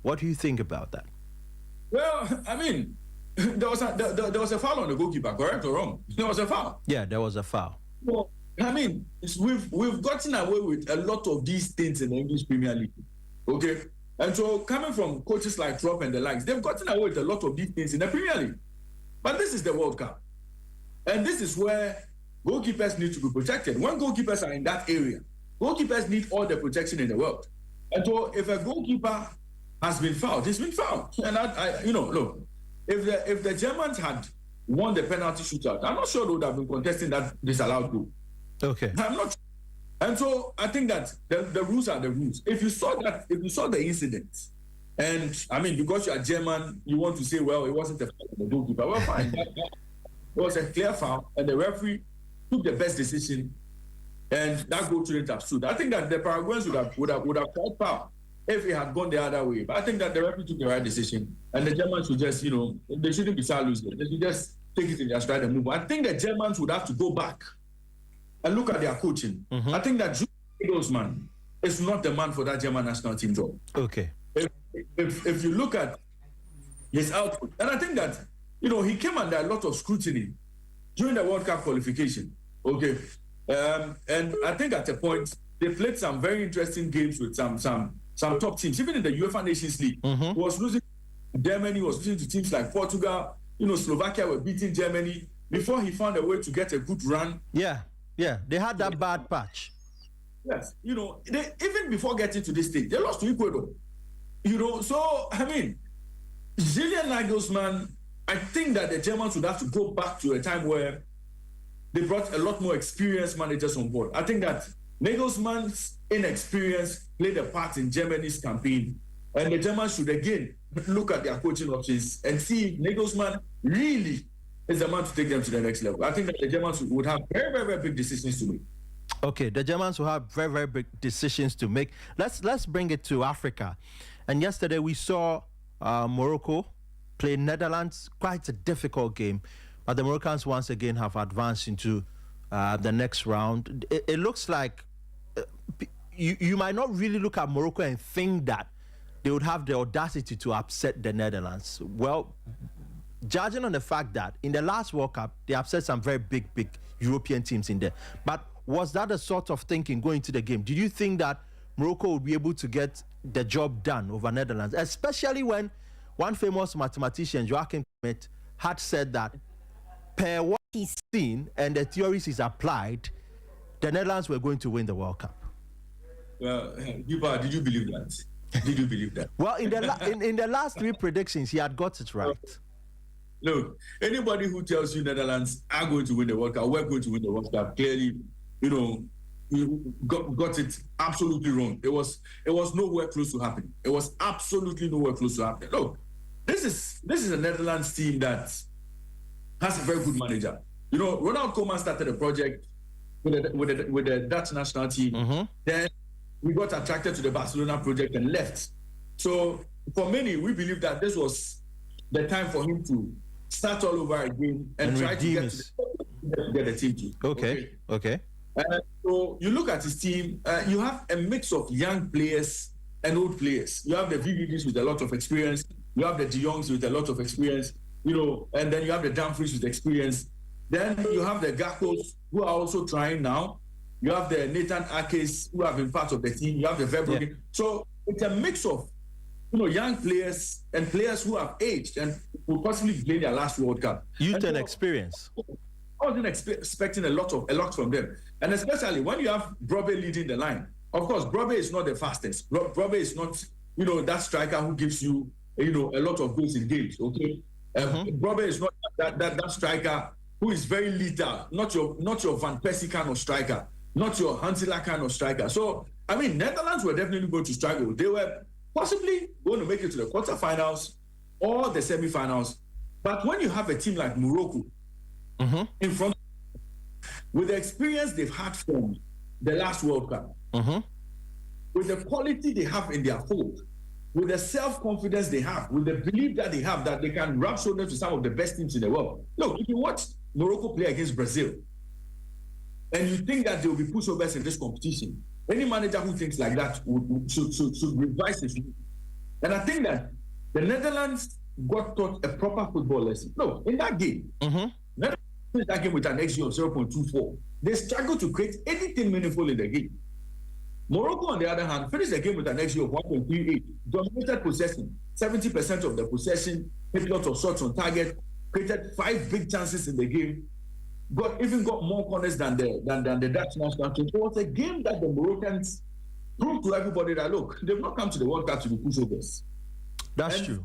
What do you think about that? Well, I mean, there was a foul on the goalkeeper, correct or wrong? There was a foul. Yeah, there was a foul. Well, I mean, we've gotten away with a lot of these things in the English Premier League. Okay? And so coming from coaches like Klopp and the likes, they've gotten away with a lot of these things in the Premier League. But this is the World Cup. And this is where goalkeepers need to be protected. When goalkeepers are in that area, goalkeepers need all the protection in the world. And so if a goalkeeper has been fouled, he's been fouled. And look, if the Germans had won the penalty shootout, I'm not sure they would have been contesting that disallowed goal. Okay. I'm not. And so I think that the rules are the rules. If you saw the incident, and I mean, because you are German, you want to say, well, it wasn't a foul of the goalkeeper. Well, fine. It was a clear foul, and the referee took the best decision, and that goal shouldn't have stood. I think that the Paraguayans would have called foul if it had gone the other way. But I think that the referee took the right decision, and the Germans should just, they shouldn't be sad losing. They should just take it in their stride and move. I think the Germans would have to go back and look at their coaching. Mm-hmm. I think that Nagelsmann is not the man for that German national team job. Okay. If you look at his output, and I think that he came under a lot of scrutiny during the World Cup qualification. Okay, and I think at a point they played some very interesting games with some top teams, even in the UEFA Nations League. Mm-hmm. He was losing to Germany, was losing to teams like Portugal. Slovakia were beating Germany before he found a way to get a good run. Yeah, they had that bad patch. Yes, they, even before getting to this stage, they lost to Ecuador. So I mean, Julian Nagelsmann, I think that the Germans would have to go back to a time where they brought a lot more experienced managers on board. I think that Nagelsmann's inexperience played a part in Germany's campaign, and the Germans should again look at their coaching options and see if Nagelsmann really is the man to take them to the next level. I think that the Germans would have very, very, very big decisions to make. Okay, the Germans will have very, very big decisions to make. Let's bring it to Africa. And yesterday we saw Morocco play Netherlands. Quite a difficult game, but the Moroccans once again have advanced into the next round. It looks like you might not really look at Morocco and think that they would have the audacity to upset the Netherlands. Well, judging on the fact that in the last World Cup, they upset some very big European teams in there. But was that a sort of thinking going to the game? Did you think that Morocco would be able to get the job done over Netherlands? Especially when one famous mathematician, Joachim Kemmet, had said that per what he's seen and the theories he's applied, the Netherlands were going to win the World Cup. Well, did you believe that? Did you believe that? Well, in the last three predictions, he had got it right. Look, anybody who tells you Netherlands are going to win the World Cup, we're going to win the World Cup, clearly, you got it absolutely wrong. It was nowhere close to happening. It was absolutely nowhere close to happening. Look, this is a Netherlands team that has a very good manager. Ronald Koeman started a project with the Dutch national team. Mm-hmm. Then we got attracted to the Barcelona project and left. So for many, we believe that this was the time for him to start all over again and try to get the team to. Okay. So you look at his team, you have a mix of young players and old players. You have the VVDs with a lot of experience. You have the De Jongs with a lot of experience, and then you have the Dumfries with experience. Then you have the Gakkos who are also trying now. You have the Nathan Akes who have been part of the team. You have the Verbrugge. Yeah. So it's a mix of young players and players who have aged and will possibly play their last World Cup. Youth and experience. I wasn't expecting a lot from them. And especially when you have Brobbey leading the line. Of course, Brobbey is not the fastest. Brobbey is not, that striker who gives you, a lot of goals in games, okay? Brobbey is not that striker who is very lethal, not your Van Persie kind of striker, not your Hansela kind of striker. So, I mean, Netherlands were definitely going to struggle. They were possibly going to make it to the quarterfinals or the semifinals. But when you have a team like Morocco in front, with the experience they've had from the last World Cup, with the quality they have in their fold, with the self-confidence they have, with the belief that they have that they can rub shoulders to some of the best teams in the world. Look, if you watch Morocco play against Brazil, and you think that they will be pushovers in this competition, any manager who thinks like that should revise his. And I think that the Netherlands got taught a proper football lesson. No, in that game, Netherlands finished that game with an XG of 0.24. They struggled to create anything meaningful in the game. Morocco, on the other hand, finished the game with an XG of 1.38, dominated possession, 70% of the possession, hit lots of shots on target, created 5 big chances in the game, got more corners than the Dutch national team. It was a game that the Moroccans proved to everybody that, look, they've not come to the World Cup to be pushovers. That's true.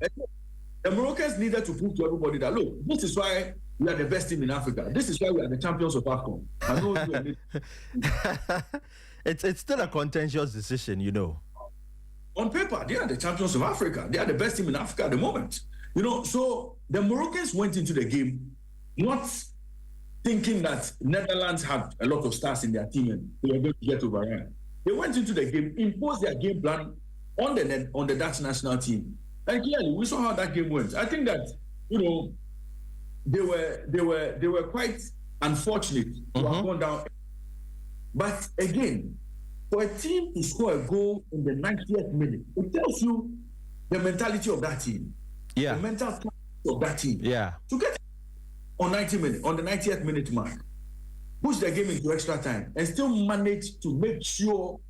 The Moroccans needed to prove to everybody that, look, this is why we are the best team in Africa. This is why we are the champions of AFCON. I know it's still a contentious decision, you know. On paper, they are the champions of Africa. They are the best team in Africa at the moment. You know, so the Moroccans went into the game not thinking that Netherlands had a lot of stars in their team and they were going to get overrun. They went into the game, imposed their game plan on the Dutch national team. And clearly, we saw how that game went. I think that, you know, they were quite unfortunate to have gone down. But again, for a team to score a goal in the 90th minute, it tells you the mentality of that team. Yeah. The mental of that team. Yeah. To get on 90 minutes, on the 90th minute mark, push the game into extra time and still manage to make sure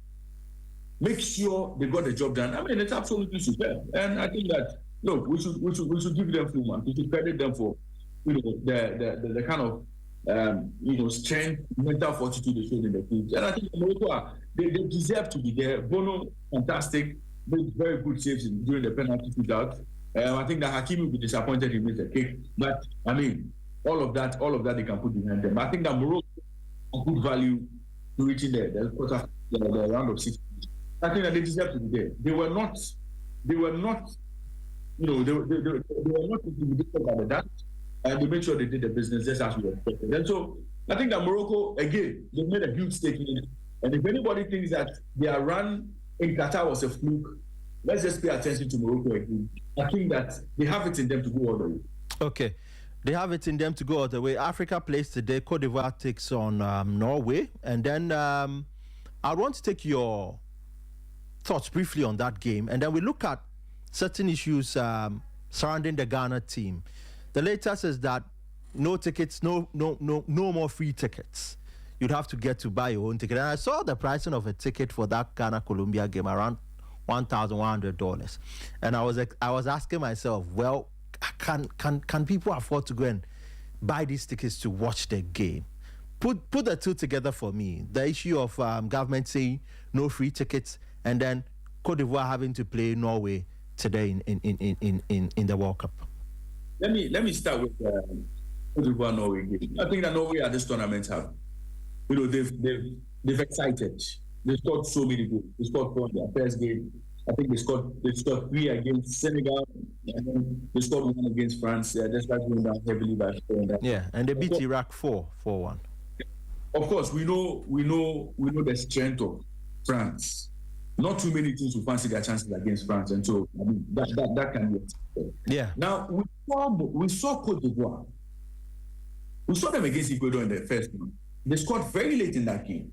they got the job done. I mean, it's absolutely superb. And I think that, look, we should give them full marks. We should credit them for, you know, the kind of strength, mental fortitude they showed in the field. And I think Morocco, they deserve to be there. Bono, fantastic, made very good saves during the penalty shootout. I think that Hakimi will be disappointed he missed a kick. But I mean, all of that they can put behind them. I think that Morocco has good value to reaching the round of 16. I think that they deserve to be there. They were not, you know, they were not intimidated by the Dutch. And they made sure they did the business just as we expected. And so I think that Morocco, again, they made a huge stake in it. And if anybody thinks that their run in Qatar was a fluke, let's just pay attention to Morocco again. I think that they have it in them to go all the way. Okay. They have it in them to go all the way. Africa plays today. Côte d'Ivoire takes on Norway. And then I want to take your thoughts briefly on that game. And then we look at certain issues surrounding the Ghana team. The latest is that no tickets, no more free tickets. You'd have to get to buy your own ticket. And I saw the pricing of a ticket for that Ghana-Colombia game around $1,100. And I was asking myself, well, can people afford to go and buy these tickets to watch the game? Put the two together for me. The issue of government saying no free tickets, and then Côte d'Ivoire having to play Norway today in the World Cup. Let me start with Côte d'Ivoire Norway game. I think that Norway at this tournament have, you know, they've excited. They scored so many goals. They scored 4 in their first game. I think they scored 3 against Senegal, and then they scored 1 against France. That's like going down heavily by 4. Yeah, and they beat Iraq 4-1. Of course, we know the strength of France. Not too many teams will fancy their chances against France, and so I mean that can be expected. Yeah. Now we saw Côte d'Ivoire. We saw them against Ecuador in the first one. They scored very late in that game.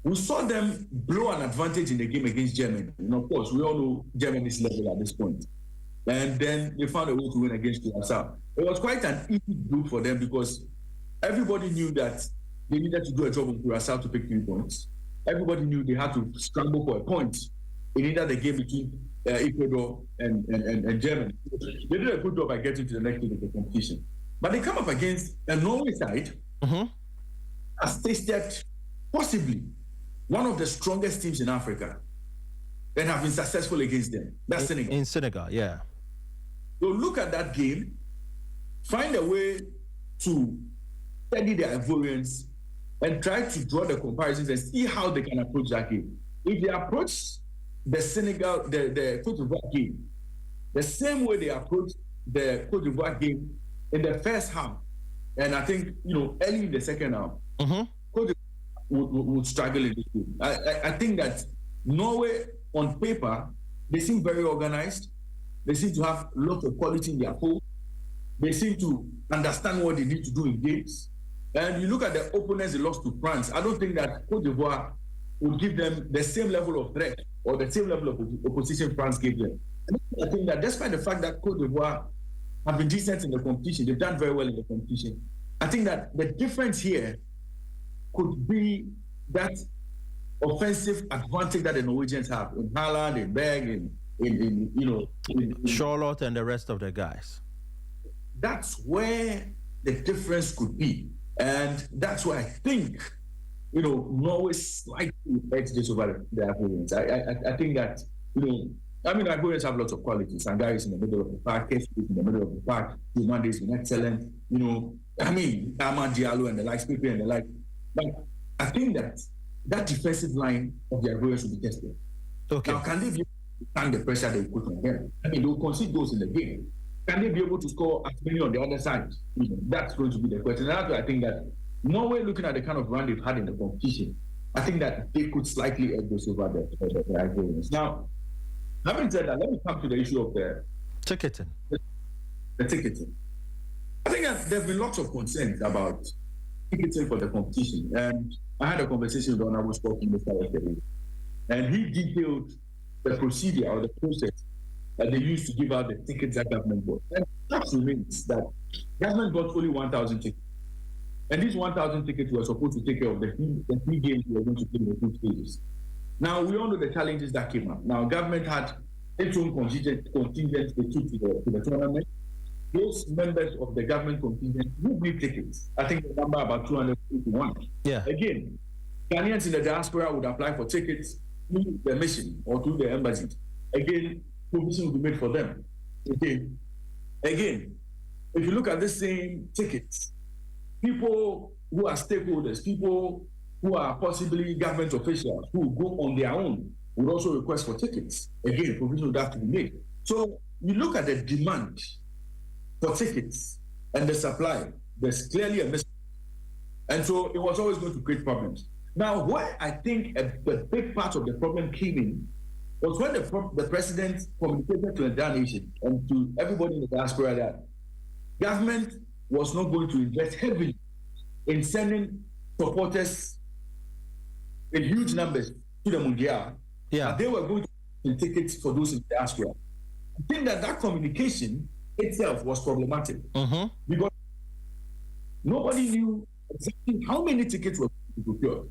We saw them blow an advantage in the game against Germany. And of course, we all know Germany's level at this point. And then they found a way to win against Curacao. It was quite an easy group for them because everybody knew that they needed to do a job on Curacao to pick 3 points. Everybody knew they had to scramble for a point in either the game between Ecuador and Germany. They did a good job by getting to the next stage of the competition. But they come up against a Norway side has tasted possibly one of the strongest teams in Africa and have been successful against them. That's Senegal. In Senegal, yeah. So look at that game, find a way to study the Ivorians and try to draw the comparisons and see how they can approach that game. If they approach the Senegal, the Côte d'Ivoire game, the same way they approached the Côte d'Ivoire game in the first half, and I think, early in the second half, Côte d'Ivoire would struggle in this game. I think that Norway, on paper, they seem very organized. They seem to have lots of quality in their fold. They seem to understand what they need to do in games. And you look at the opponents they lost to France, I don't think that Côte d'Ivoire would give them the same level of threat or the same level of opposition France gave them I think that despite the fact that Côte d'Ivoire have been decent in the competition, they've done very well in the competition. I think that the difference here could be that offensive advantage that the Norwegians have in Haaland, in Berg, in Charlotte and the rest of the guys. That's where the difference could be. And that's why I think, Norway slightly edge this over the Ivorians. I think that, Ivorians have lots of qualities. And guys in the middle of the park, Kesu is in the middle of the park, Dumande is been excellent. Ahmad Diallo and the likes, people and the like. But I think that defensive line of the Ivorians will be tested. Okay. Now, can they be able to stand the pressure they put on them? They'll concede goals in the game. Can they be able to score as many on the other side? That's going to be the question. And that's why I think that Norway, looking at the kind of run they've had in the competition, I think that they could slightly edge this over the Ivorians. Now, having said that, let me come to the issue of the ticketing. The ticketing. I think that there's been lots of concerns about ticketing for the competition. And I had a conversation with Honorable Sport Minister yesterday, and he detailed the procedure or the process that they used to give out the tickets that government bought. And that remains that government bought only 1,000 tickets. And these 1,000 tickets were supposed to take care of the three games we were going to play in the group stages. Now, we all know the challenges that came up. Now, government had its own contingent they took to the tournament. Those members of the government contingent who bought tickets, I think the number about 281. Yeah. Again, Ghanaians in the diaspora would apply for tickets through the mission or through the embassy. Again, provision will be made for them. Okay. Again, if you look at the same tickets, people who are stakeholders, people who are possibly government officials who go on their own would also request for tickets. Again, provision would have to be made. So you look at the demand for tickets and the supply, there's clearly a mismatch. And so it was always going to create problems. Now, where I think the big part of the problem came in was when the president communicated to the entire nation and to everybody in the diaspora that government was not going to invest heavily in sending supporters in huge numbers to the Mundial. Yeah. They were going to get tickets for those in the diaspora. I think that communication itself was problematic because nobody knew exactly how many tickets were procured.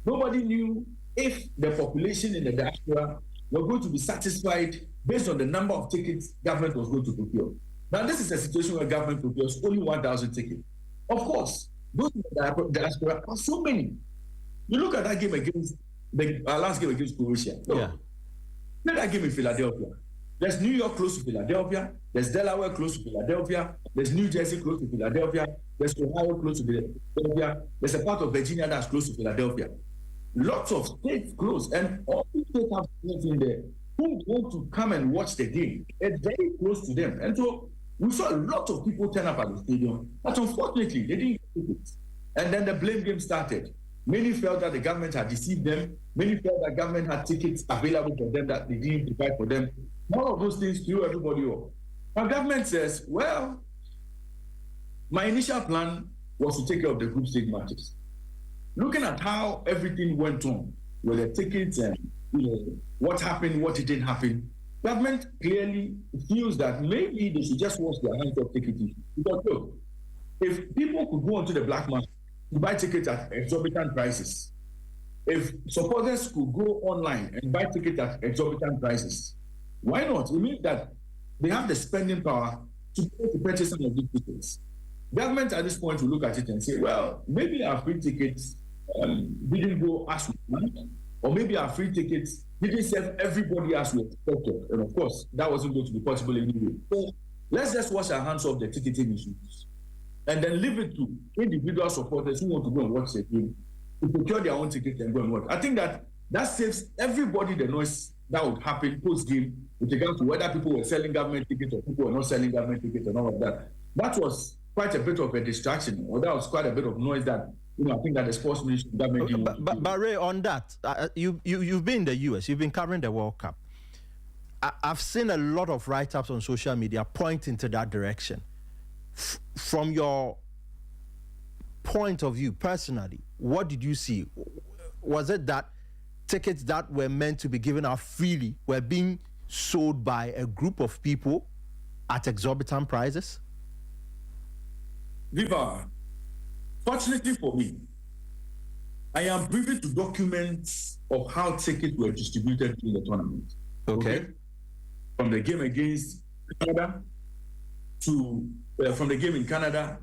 Nobody knew if the population in the diaspora were going to be satisfied based on the number of tickets government was going to procure. Now, this is a situation where government procures only 1,000 tickets. Of course, those in the diaspora are so many. You look at that game against our last game against Croatia. Yeah. Look at that game in Philadelphia. There's New York close to Philadelphia. There's Delaware close to Philadelphia. There's New Jersey close to Philadelphia. There's Ohio close to Philadelphia. There's a part of Virginia that's close to Philadelphia. Lots of states close, and all these states have states in there who want to come and watch the game. It's very close to them. And so we saw a lot of people turn up at the stadium, but unfortunately, they didn't get tickets. And then the blame game started. Many felt that the government had deceived them. Many felt that government had tickets available for them that they didn't provide for them. All of those things threw everybody off. Now, government says, well, my initial plan was to take care of the group stage matches. Looking at how everything went on with the tickets and what happened, what didn't happen, government clearly feels that maybe they should just wash their hands of ticket issues. Because look, if people could go onto the black market to buy tickets at exorbitant prices, if supporters could go online and buy tickets at exorbitant prices, why not? It means that they have the spending power to purchase some of these tickets. Government at this point will look at it and say, well, maybe our free tickets didn't go as we planned, or maybe our free tickets didn't serve everybody as we expected. And of course, that wasn't going to be possible anyway. So let's just wash our hands off the ticketing issues and then leave it to individual supporters who want to go and watch the game to procure their own tickets and go and watch. I think that saves everybody the noise that would happen post-game with regard to whether people were selling government tickets or people were not selling government tickets and all of that. That was quite a bit of a distraction, or that was quite a bit of noise that I think that the sports ministry government. But Ray, on that, you've been in the US, you've been covering the World Cup. I've seen a lot of write-ups on social media pointing to that direction. From your point of view, personally, what did you see? Was it that tickets that were meant to be given out freely were being sold by a group of people at exorbitant prices? Viva, fortunately for me, I am privy to documents of how tickets were distributed in the tournament. Okay. From the game against Canada to from the game in Canada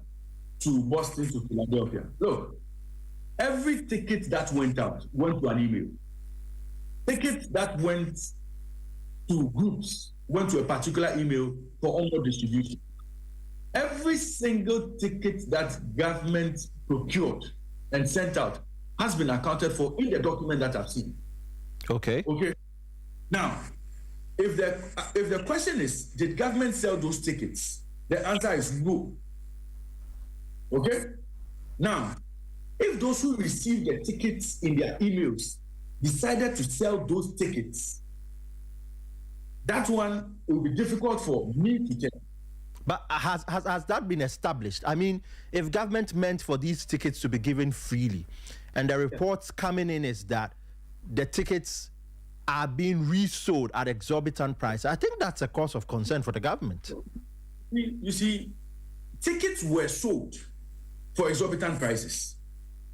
to Boston to Philadelphia. Look, every ticket that went out went to an email. Tickets that went to groups went to a particular email for onward distribution. Every single ticket that government procured and sent out has been accounted for in the document that I've seen. Okay. Okay. Now, if the question is, did government sell those tickets? The answer is no. Okay. Now, if those who received the tickets in their emails decided to sell those tickets, that one will be difficult for me to tell. But has that been established? I mean, if government meant for these tickets to be given freely, and the reports coming in is that the tickets are being resold at exorbitant price, I think that's a cause of concern for the government. You see, tickets were sold for exorbitant prices.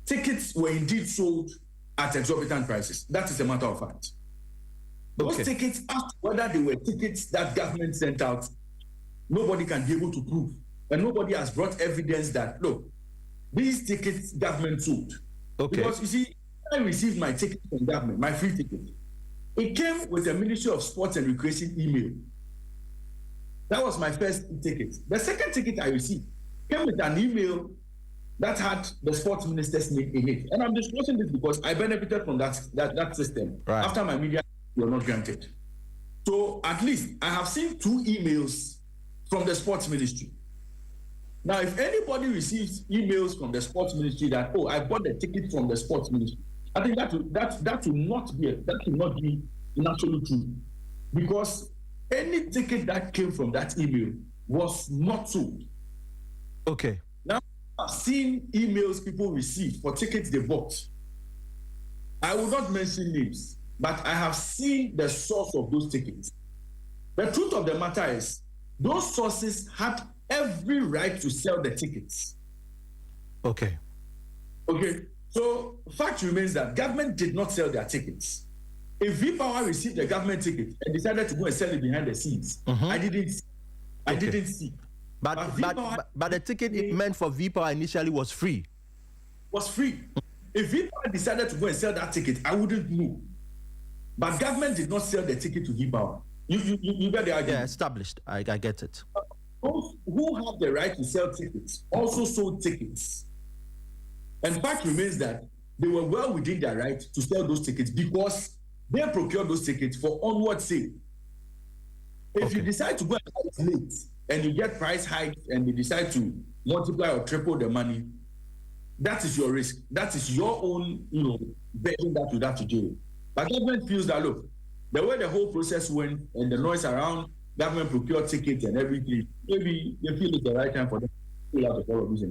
Tickets were indeed sold at exorbitant prices. That is a matter of fact. Those tickets, asked whether they were tickets that government sent out, nobody can be able to prove. And nobody has brought evidence that, look, these tickets government sold. Okay. Because you see, I received my ticket from government, my free ticket. It came with a Ministry of Sports and Recreation email. That was my first ticket. The second ticket I received came with an email that had the sports minister's name in it. And I'm disclosing this because I benefited from that system after my media were not granted. So at least I have seen 2 emails from the sports ministry. Now, if anybody receives emails from the sports ministry that, oh, I bought the ticket from the sports ministry, I think that will not be an absolute truth, because any ticket that came from that email was not sold. Okay. Now, I've seen emails people received for tickets they bought. I will not mention names, but I have seen the source of those tickets. The truth of the matter is, those sources had every right to sell the tickets. Okay. Okay. So fact remains that government did not sell their tickets. If Pawa received a government ticket and decided to go and sell it behind the scenes, I didn't see. But the ticket it meant for Pawa initially was free. Was free. If Pawa decided to go and sell that ticket, I wouldn't know. But government did not sell the ticket to Pawa. You get the argument? Yeah, established. I get it. Those who have the right to sell tickets also sold tickets. And fact remains that they were well within their right to sell those tickets because they procured those tickets for onward sale. If you decide to go and buy it late and you get price hikes and you decide to multiply or triple the money, that is your risk. That is your own, betting that you have to do. But government feels that, look, the way the whole process went and the noise around government procured tickets and everything, maybe they feel it's the right time for them to pull out the all of this.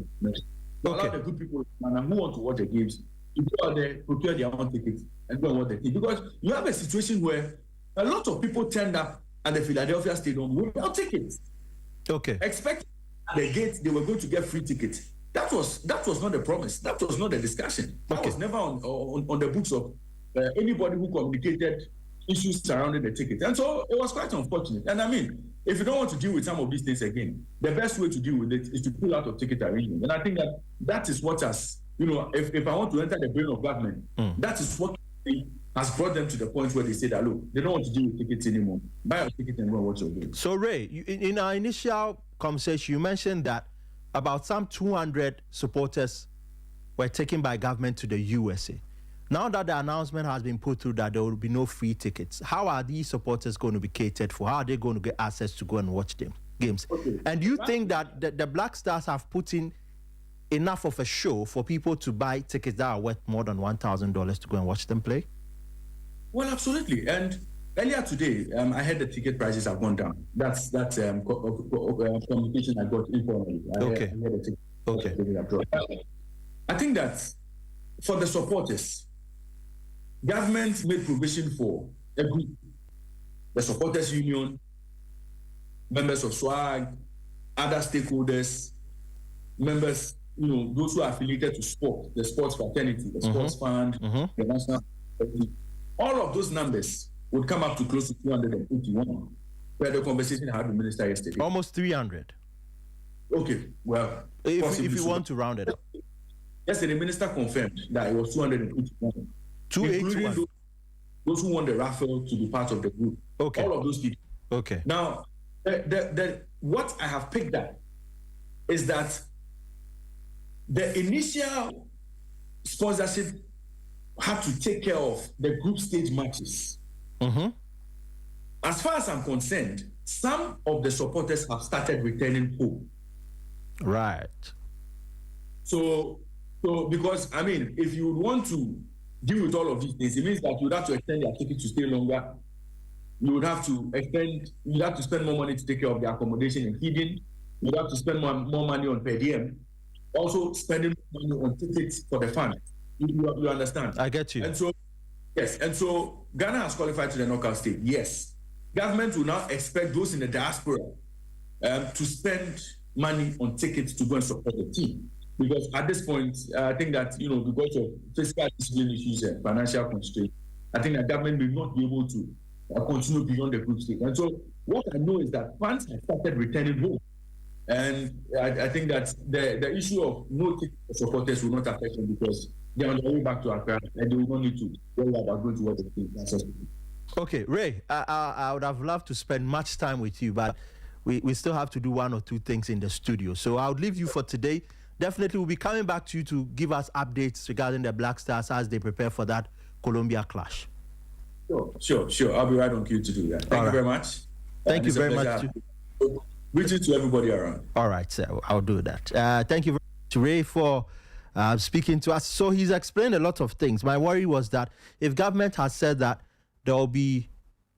Allow the good people who want to watch the games to go out there, procure their own tickets and go and watch the game. Because you have a situation where a lot of people turned up at the Philadelphia Stadium without tickets. Okay. Expecting at the gate they were going to get free tickets. That was not the promise. That was not the discussion. That was never on the books of anybody who communicated issues surrounding the ticket. And so it was quite unfortunate. And I mean, if you don't want to deal with some of these things again, the best way to deal with it is to pull out of ticket arrangement. And I think that is what has, if I want to enter the brain of government, that is what has brought them to the point where they say that, look, they don't want to deal with tickets anymore. Buy a ticket and go and watch your game. So, Ray, in our initial conversation, you mentioned that about some 200 supporters were taken by government to the USA. Now that the announcement has been put through that there will be no free tickets, how are these supporters going to be catered for? How are they going to get access to go and watch them games? Okay. And do you think that the Black Stars have put in enough of a show for people to buy tickets that are worth more than $1,000 to go and watch them play? Well, absolutely. And earlier today, I heard the ticket prices have gone down. That's communication I got informally. I think that for the supporters, government made provision for a group the supporters union, members of SWAG, other stakeholders, members, those who are affiliated to sport, the sports fraternity, the sports fund, the national fraternity. All of those numbers would come up to close to 281. We had a conversation I had with the minister yesterday. Almost 300. Okay, well, if you want to round it up. Yesterday, the minister confirmed that it was 281. 281. Including those who won the raffle to be part of the group. Okay. All of those people. Okay. Now, what I have picked up is that the initial sponsorship had to take care of the group stage matches. As far as I'm concerned, some of the supporters have started returning home. Right. So because, I mean, if you want to deal with all of these things, it means that you would have to extend your ticket to stay longer. You would have to spend more money to take care of the accommodation and feeding. You would have to spend more money on per diem. Also spending money on tickets for the fans. You understand? I get you. And so, yes. And so Ghana has qualified to the knockout stage. Yes. Government will now expect those in the diaspora to spend money on tickets to go and support the team. Because at this point, I think that, because of fiscal discipline issues and financial constraints, I think that government will not be able to continue beyond the group stage. And so what I know is that fans have started returning home. And I think that the issue of no ticket supporters will not affect them because they are on their way back to Accra and they will not need to worry about going to work the team. Okay, Ray, I would have loved to spend much time with you, but we still have to do one or two things in the studio. So I'll leave you for today. Definitely we'll be coming back to you to give us updates regarding the Black Stars as they prepare for that Colombia clash. Sure. I'll be right on cue to do that. Thank you very much. Thank you very much. Greetings to everybody around. All right, sir. I'll do that. Thank you very much, Ray, for speaking to us. So he's explained a lot of things. My worry was that if government has said that there will be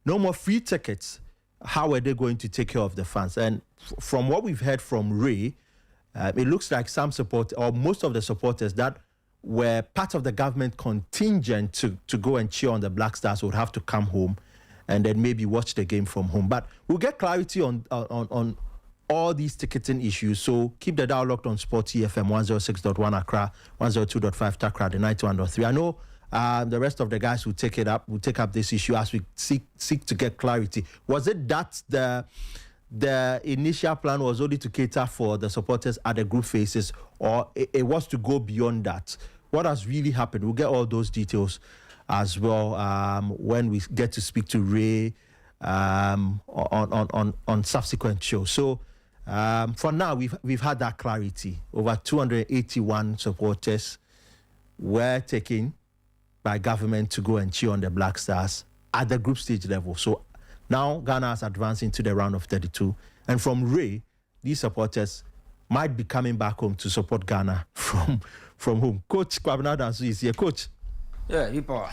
no more free tickets, how are they going to take care of the fans? And from what we've heard from Ray, it looks like some support or most of the supporters that were part of the government contingent to go and cheer on the Black Stars would have to come home and then maybe watch the game from home. But we'll get clarity on all these ticketing issues. So keep the dialogue on Sport EFM 106.1 Accra, 102.5 Takra, the 91.3. I know the rest of the guys will take up this issue as we seek to get clarity. Was it that the initial plan was only to cater for the supporters at the group phases, or it was to go beyond that? What has really happened? We'll get all those details as well when we get to speak to Ray on subsequent shows. So for now, we've had that clarity. Over 281 supporters were taken by government to go and cheer on the Black Stars at the group stage level. So now Ghana is advancing to the round of 32. And from Ray, these supporters might be coming back home to support Ghana from home. Coach Kwabena Danso is here. Coach. Yeah, Pawa.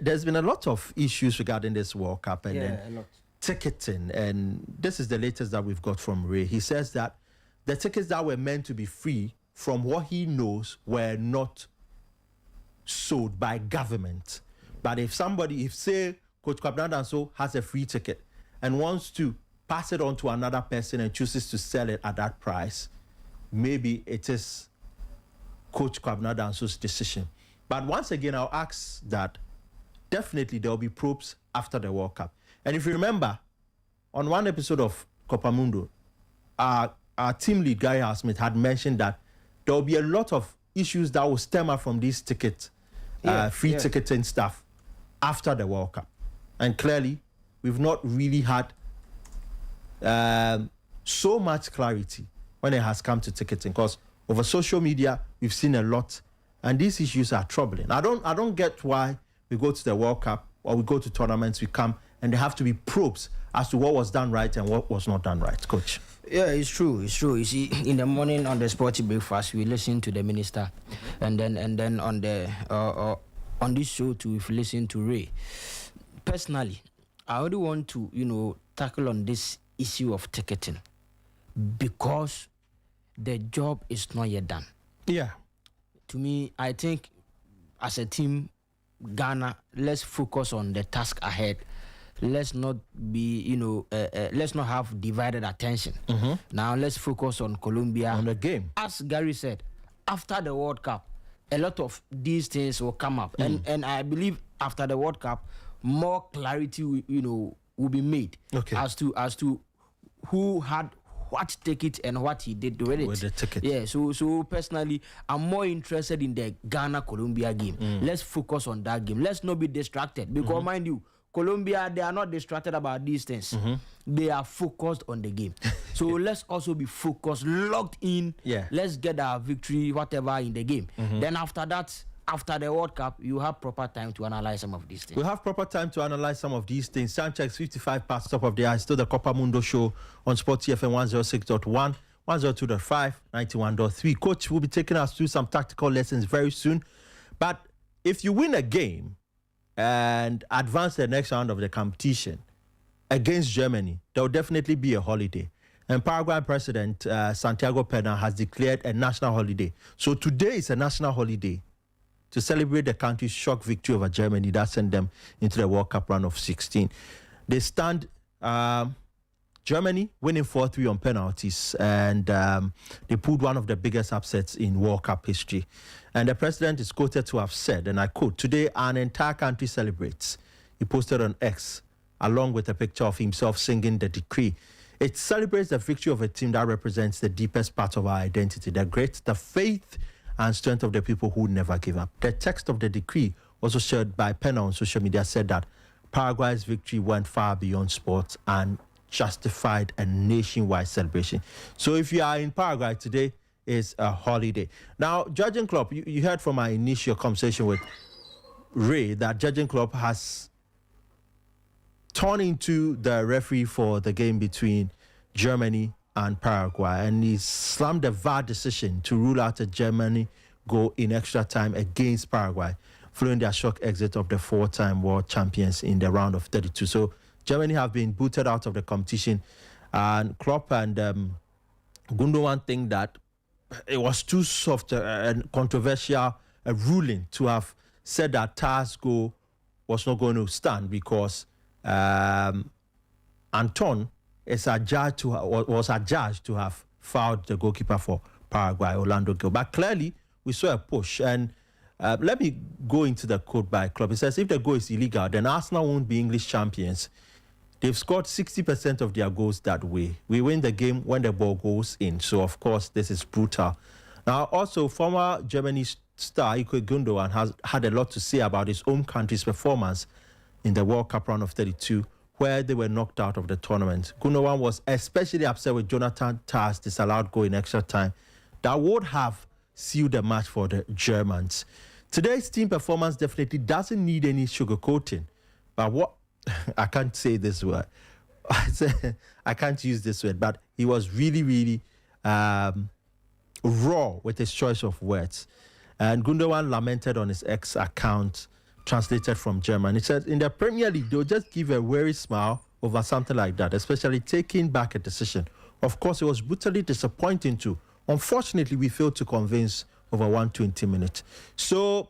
There's been a lot of issues regarding this World Cup and then a lot. Ticketing. And this is the latest that we've got from Ray. He says that the tickets that were meant to be free, from what he knows, were not sold by government. But if say Coach Kwabena Danso has a free ticket and wants to pass it on to another person and chooses to sell it at that price, maybe it is Coach Kwabena Danso's decision. But once again, I'll ask that definitely there will be probes after the World Cup. And if you remember, on one episode of Copa Mundo, our team lead, Gary Smith, had mentioned that there will be a lot of issues that will stem up from these free ticketing stuff after the World Cup. And clearly, we've not really had so much clarity when it has come to ticketing, because over social media, we've seen a lot, and these issues are troubling. I don't get why we go to the World Cup or we go to tournaments, we come, and there have to be probes as to what was done right and what was not done right, Coach. Yeah, it's true. You see, in the morning on the sporty breakfast, we listen to the minister, and then on the on this show too, we've listened to Ray. Personally, I already want to tackle on this issue of ticketing because the job is not yet done. Yeah. To me, I think as a team, Ghana, let's focus on the task ahead. let's not be, let's not have divided attention. Now let's focus on Colombia. On the game. As Gary said, after the World Cup, a lot of these things will come up. And I believe after the World Cup, more clarity, will be made as to who had what ticket and what he did with it. With the ticket. Yeah, so personally, I'm more interested in the Ghana-Colombia game. Let's focus on that game. Let's not be distracted. Because mind you, Colombia, they are not distracted about these things. They are focused on the game. So let's also be focused, locked in. Yeah. Let's get our victory, whatever, in the game. Then after that, after the World Cup, you have proper time to analyze some of these things. We'll have proper time to analyze some of these things. Time checks 55 past top of the hour. Still the Copa Mundo show on Sport TFM 106.1, 102.5, 91.3. Coach will be taking us through some tactical lessons very soon. But if you win a game and advance the next round of the competition against Germany, there will definitely be a holiday. And Paraguay President Santiago Pena has declared a national holiday. So today is a national holiday to celebrate the country's shock victory over Germany that sent them into the World Cup round of 16. They stand Germany winning 4-3 on penalties, and they pulled one of the biggest upsets in World Cup history. And the president is quoted to have said, and I quote, "Today an entire country celebrates." He posted on X, along with a picture of himself singing the decree. It celebrates the victory of a team that represents the deepest part of our identity, the faith and strength of the people who never give up. The text of the decree, also shared by Pena on social media, said that Paraguay's victory went far beyond sports and justified a nationwide celebration. So if you are in Paraguay today, it's a holiday. Now, Jurgen Klopp, you heard from my initial conversation with Ray that Jurgen Klopp has turned into the referee for the game between Germany and Paraguay, and he slammed the VAR decision to rule out a Germany goal in extra time against Paraguay, following their shock exit of the four-time world champions in the round of 32. So Germany have been booted out of the competition, and Klopp and Gundogan think that it was too soft and controversial a ruling to have said that Tars goal was not going to stand because Anton was adjudged to have fouled the goalkeeper for Paraguay, Orlando Gil. But clearly, we saw a push. And let me go into the quote by Klopp. It says, if the goal is illegal, then Arsenal won't be English champions. They've scored 60% of their goals that way. We win the game when the ball goes in. So, of course, this is brutal. Now, also, former Germany star Ilkay Gundogan has had a lot to say about his home country's performance in the World Cup round of 32, where they were knocked out of the tournament. Gundogan was especially upset with Jonathan Tah's disallowed goal in extra time that would have sealed the match for the Germans. Today's team performance definitely doesn't need any sugarcoating. But what I can't say this word. I can't use this word, but he was really, really raw with his choice of words. And Gundogan lamented on his X account, translated from German. He said, in the Premier League, they'll just give a weary smile over something like that, especially taking back a decision. Of course, it was brutally disappointing too. Unfortunately, we failed to convince over 120 minutes. So,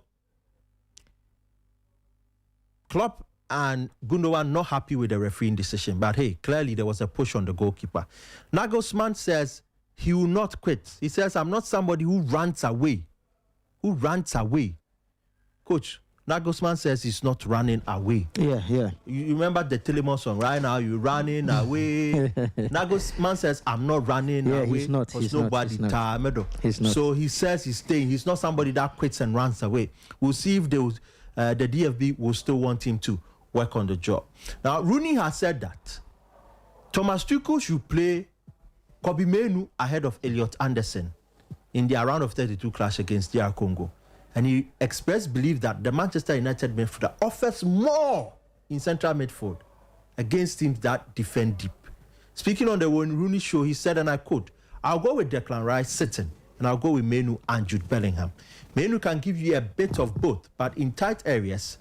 Klopp and Gundogan not happy with the refereeing decision, but hey, clearly there was a push on the goalkeeper. Nagelsmann says he will not quit. He says, I'm not somebody who runs away. Coach, Nagelsmann says he's not running away. Yeah. You remember the Telemon song, right now you're running away. Nagelsmann says, I'm not running away. He's not. He's not. So he says he's staying. He's not somebody that quits and runs away. We'll see if the DFB will still want him to work on the job. Now, Rooney has said that Thomas Tuchel should play Kobe Menu ahead of Elliot Anderson in their round of 32 clash against DR Congo. And he expressed belief that the Manchester United midfielder offers more in central midfield against teams that defend deep. Speaking on the Wayne Rooney show, he said, and I quote, I'll go with Declan Rice sitting, and I'll go with Menu and Jude Bellingham. Menu can give you a bit of both, but in tight areas,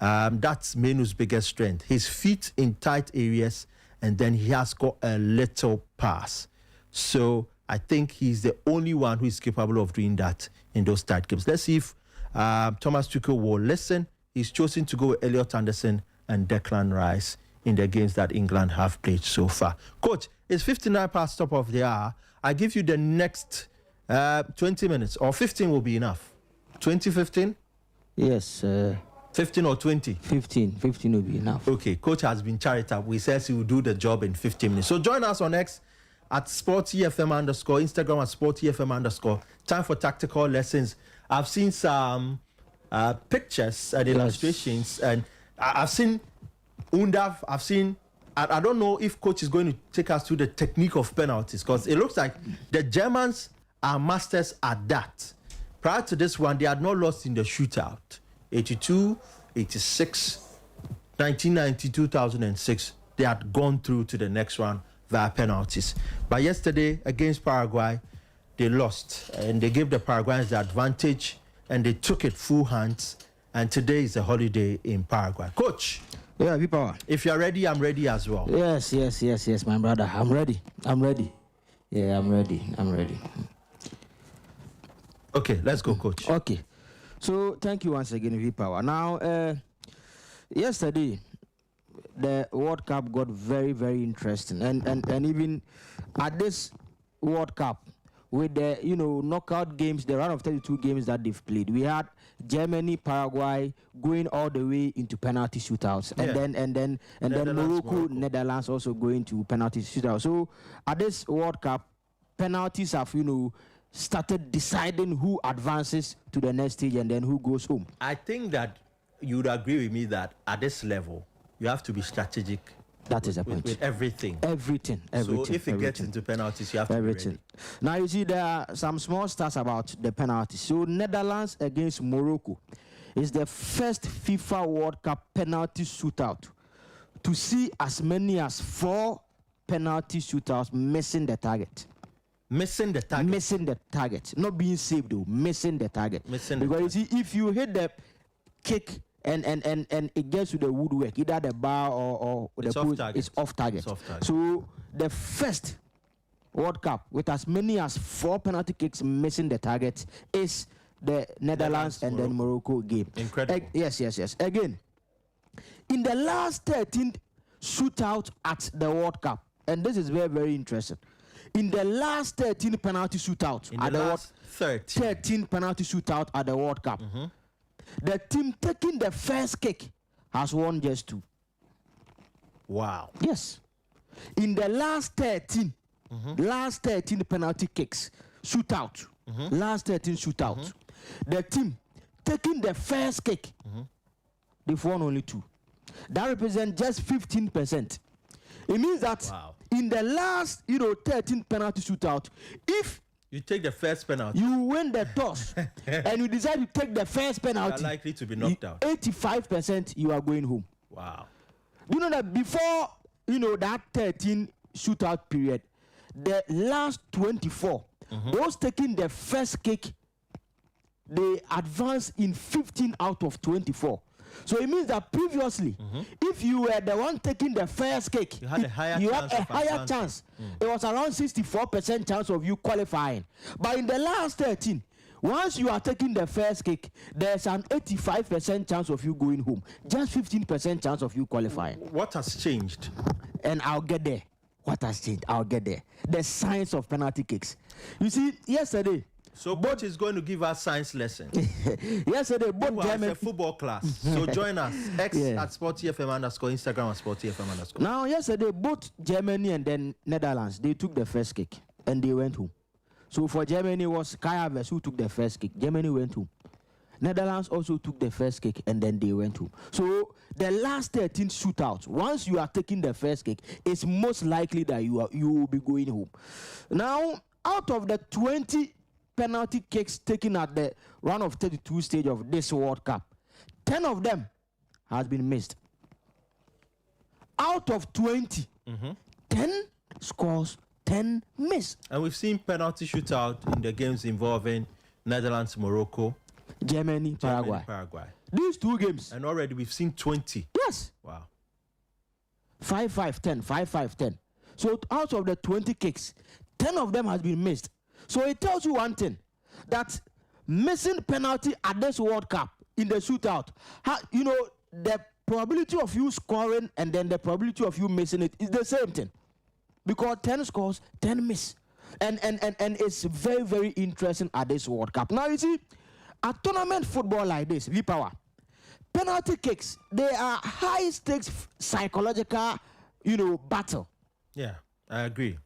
that's Menu's biggest strength. His feet in tight areas, and then he has got a little pass. So I think he's the only one who is capable of doing that in those tight games. Let's see if Thomas Tuchel will listen. He's chosen to go with Elliot Anderson and Declan Rice in the games that England have played so far. Coach, it's 59 past top of the hour. I give you the next 20 minutes, or 15 will be enough. 20, 15? Yes. 15 or 20? 15 will be enough. Okay, Coach has been charitable. He says he will do the job in 15 minutes. So join us on X at sportyfm_, Instagram at sportyfm_. Time for tactical lessons. I've seen some pictures and illustrations, and I've seen Undav, I've seen, I don't know if Coach is going to take us through the technique of penalties, because it looks like the Germans are masters at that. Prior to this one, they had not lost in the shootout. 82, 86, 1990, 2006, they had gone through to the next round via penalties. But yesterday, against Paraguay, they lost, and they gave the Paraguayans the advantage, and they took it full hands, and today is a holiday in Paraguay. Coach, Yeah, Pawa. if you're ready, I'm ready as well. Yes, my brother. I'm ready. Yeah, I'm ready. Okay, let's go, Coach. Okay. So thank you once again, Pawa. Now, yesterday, the World Cup got very, very interesting, and even at this World Cup, with the knockout games, the round of 32 games that they've played, we had Germany, Paraguay going all the way into penalty shootouts, and then Morocco, Netherlands also going to penalty shootouts. So at this World Cup, penalties have started deciding who advances to the next stage and then who goes home. I think that you would agree with me that at this level, you have to be strategic. That is the point. With everything. Everything. So if it gets into penalties, you have to be ready. Now, you see, there are some small stats about the penalties. So Netherlands against Morocco is the first FIFA World Cup penalty shootout to see as many as 4 penalty shootouts missing the target. Missing the target. Not being saved, though. Missing the target. Because you see, if you hit the kick and it gets to the woodwork, either the bar or the post, it's off target. So the first World Cup with as many as 4 penalty kicks missing the target is the Netherlands and then Morocco game. Incredible. Yes. Again, in the last 13 shootout at the World Cup, and this is very, very interesting. In the last 13 penalty shootout at the World 13 penalty shootout at the World Cup, the team taking the first kick has won just 2. Wow. Yes. In the last 13 penalty kicks shootout, last 13 shootouts, the team taking the first kick, they've won only 2. That represents just 15%. It means that in the last 13 penalty shootout, if you take the first penalty, you win the toss and you decide to take the first penalty, you are likely to be knocked out. 85% you are going home. Wow. You know that before that 13 shootout period, the last 24, those taking the first kick, they advance in 15 out of 24. So it means that previously, if you were the one taking the first kick, you had a higher chance. It was around 64% chance of you qualifying. But in the last 13, once you are taking the first kick, there's an 85% chance of you going home. Just 15% chance of you qualifying. What has changed? And I'll get there. What has changed? I'll get there. The science of penalty kicks. You see, yesterday, so Coach is going to give us science lesson. Yesterday, both Germany. A football class. So join us. X at sportyfm_, Instagram at sportyfm_. Now, yesterday, both Germany and then Netherlands, they took the first kick and they went home. So for Germany, it was Kai Havertz who took the first kick. Germany went home. Netherlands also took the first kick and then they went home. So the last 13 shootouts, once you are taking the first kick, it's most likely that you will be going home. Now, out of the 20 penalty kicks taken at the round of 32 stage of this World Cup, 10 of them has been missed. Out of 20, 10 scores, 10 miss. And we've seen penalty shootout in the games involving Netherlands, Morocco, Germany, Paraguay. These 2 games. And already we've seen 20. Yes. Wow. 5-5-10, 5-5-10. So out of the 20 kicks, 10 of them has been missed. So it tells you one thing, that missing penalty at this World Cup in the shootout, the probability of you scoring and then the probability of you missing it is the same thing. Because 10 scores, 10 miss. And it's very, very interesting at this World Cup. Now, you see, a tournament football like this, V-Power, penalty kicks, they are high-stakes psychological, battle. Yeah, I agree.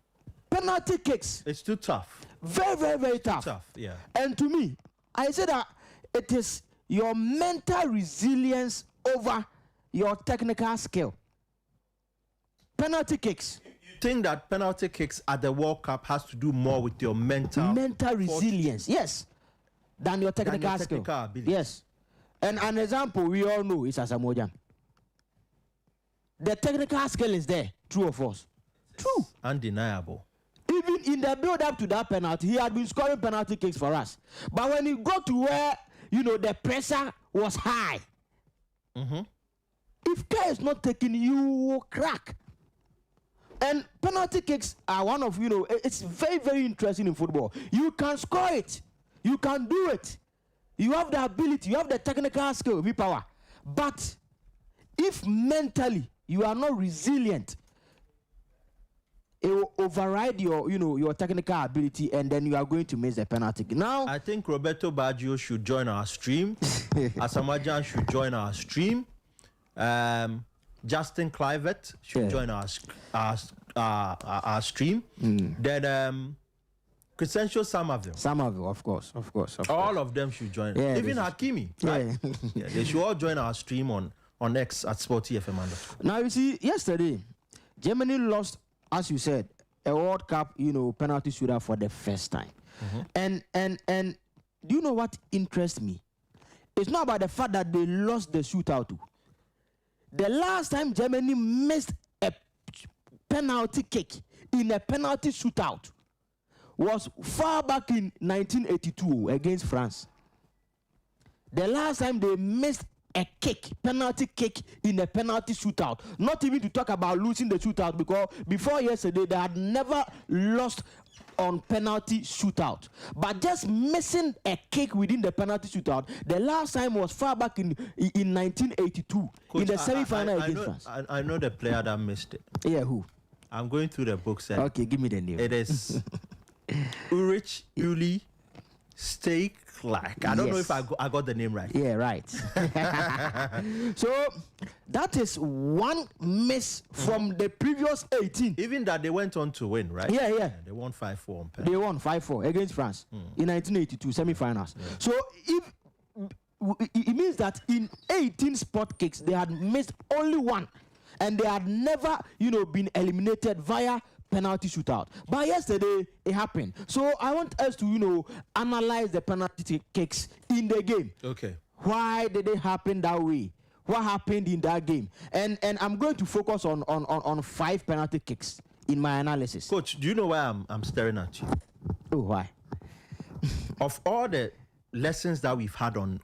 Penalty kicks. It's too tough. Very, very, very tough. Tough, yeah. And to me, I say that it is your mental resilience over your technical skill. Penalty kicks. You think that penalty kicks at the World Cup has to do more with your mental resilience, yes, than your technical skill. Ability. Yes. And an example we all know is Asamoah. The technical skill is there, true or false? True. Undeniable. Even in the build-up to that penalty, he had been scoring penalty kicks for us. But when he got to where, the pressure was high, if care is not taken, you will crack. And penalty kicks are one of, it's very, very interesting in football. You can score it. You can do it. You have the ability. You have the technical skill, V-Power. But if mentally you are not resilient, it will override your technical ability, and then you are going to miss the penalty. Now, I think Roberto Baggio should join our stream. Asamoah should join our stream. Justin Clivett should join our stream. Then Crescencio Somerville. Of course. All of them should join. Yeah, even Hakimi. Right? Yeah, they should all join our stream on X at SportyFM. Now, you see, yesterday, Germany lost, as you said, a World Cup, penalty shootout for the first time. And do you know what interests me? It's not about the fact that they lost the shootout. The last time Germany missed a penalty kick in a penalty shootout was far back in 1982 against France. The last time they missed a penalty kick in a penalty shootout. Not even to talk about losing the shootout, because before yesterday they had never lost on penalty shootout. But just missing a kick within the penalty shootout, the last time was far back in 1982. Coach, in the semi-final against France. I know the player that missed it. Yeah, who? I'm going through the books. Okay, give me the name. It is Ulrich Uli Steak. I don't know if I got the name right. Yeah, right. So that is one miss from the previous 18. Even that they went on to win, right? Yeah. They won 5-4. They won 5-4 against France in 1982 semi-finals. Yeah. So if it means that in 18 spot kicks they had missed only one, and they had never, been eliminated via penalty shootout. But yesterday it happened. So I want us to, analyze the penalty kicks in the game. Okay. Why did it happen that way? What happened in that game? And I'm going to focus on 5 penalty kicks in my analysis. Coach, do you know why I'm staring at you? Oh, why? Of all the lessons that we've had on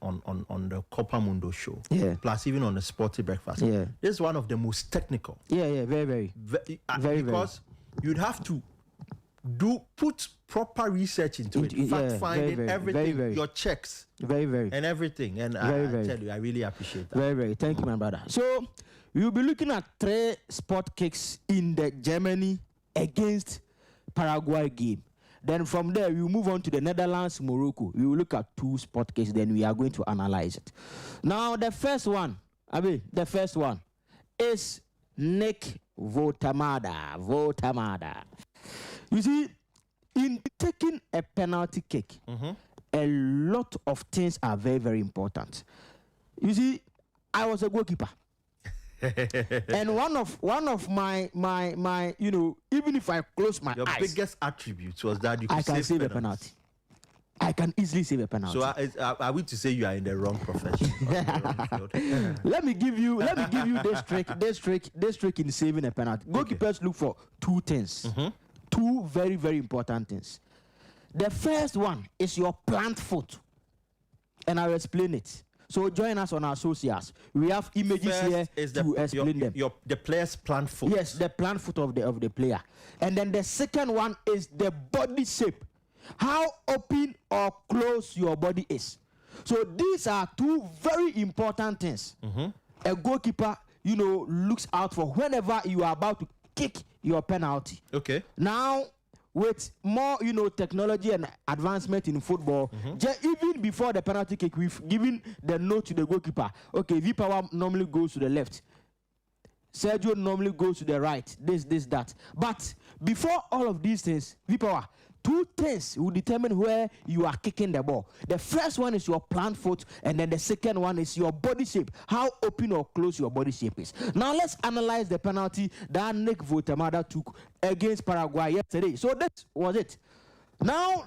the Copa Mundo show, plus even on the Sporty Breakfast, this is one of the most technical. Yeah, very. Because you'd have to put proper research into it, fact-finding, everything, very. Your checks, very, and everything. And I tell you, I really appreciate that. Very. Thank you, my brother. So we'll be looking at 3 spot kicks in the Germany against Paraguay game. Then from there, we'll move on to the Netherlands, Morocco. We will look at 2 spot kicks, then we are going to analyze it. Now, the first one is Nick Votamada. You see, in taking a penalty kick, a lot of things are very, very important. You see, I was a goalkeeper. And one of my even if I close my eyes, your biggest attribute was that you could can save a penalty. I can easily save a penalty. So are we to say you are in the wrong profession? Let me give you this trick in saving a penalty. Goalkeepers look for 2 things. 2 very, very important things. The first one is your plant foot, and I'll explain it. So join us on our socials. We have images here to explain them. The player's plant foot. Yes, the plant foot of the player. And then the second one is the body shape. How open or close your body is. So these are 2 very important things. a goalkeeper, you know, looks out for whenever you are about to kick your penalty. Okay. Now, with more, you know, technology and advancement in football, even before the penalty kick, we've given the note to the goalkeeper. Okay, Pawa normally goes to the left. Sergio normally goes to the right. This, that. But before all of these things, Pawa, two things will determine where you are kicking the ball. The first one is your plant foot, and then the second one is your body shape, how open or close your body shape is. Now let's analyze the penalty that Nick Vutemada took against Paraguay yesterday. So that was it. Now,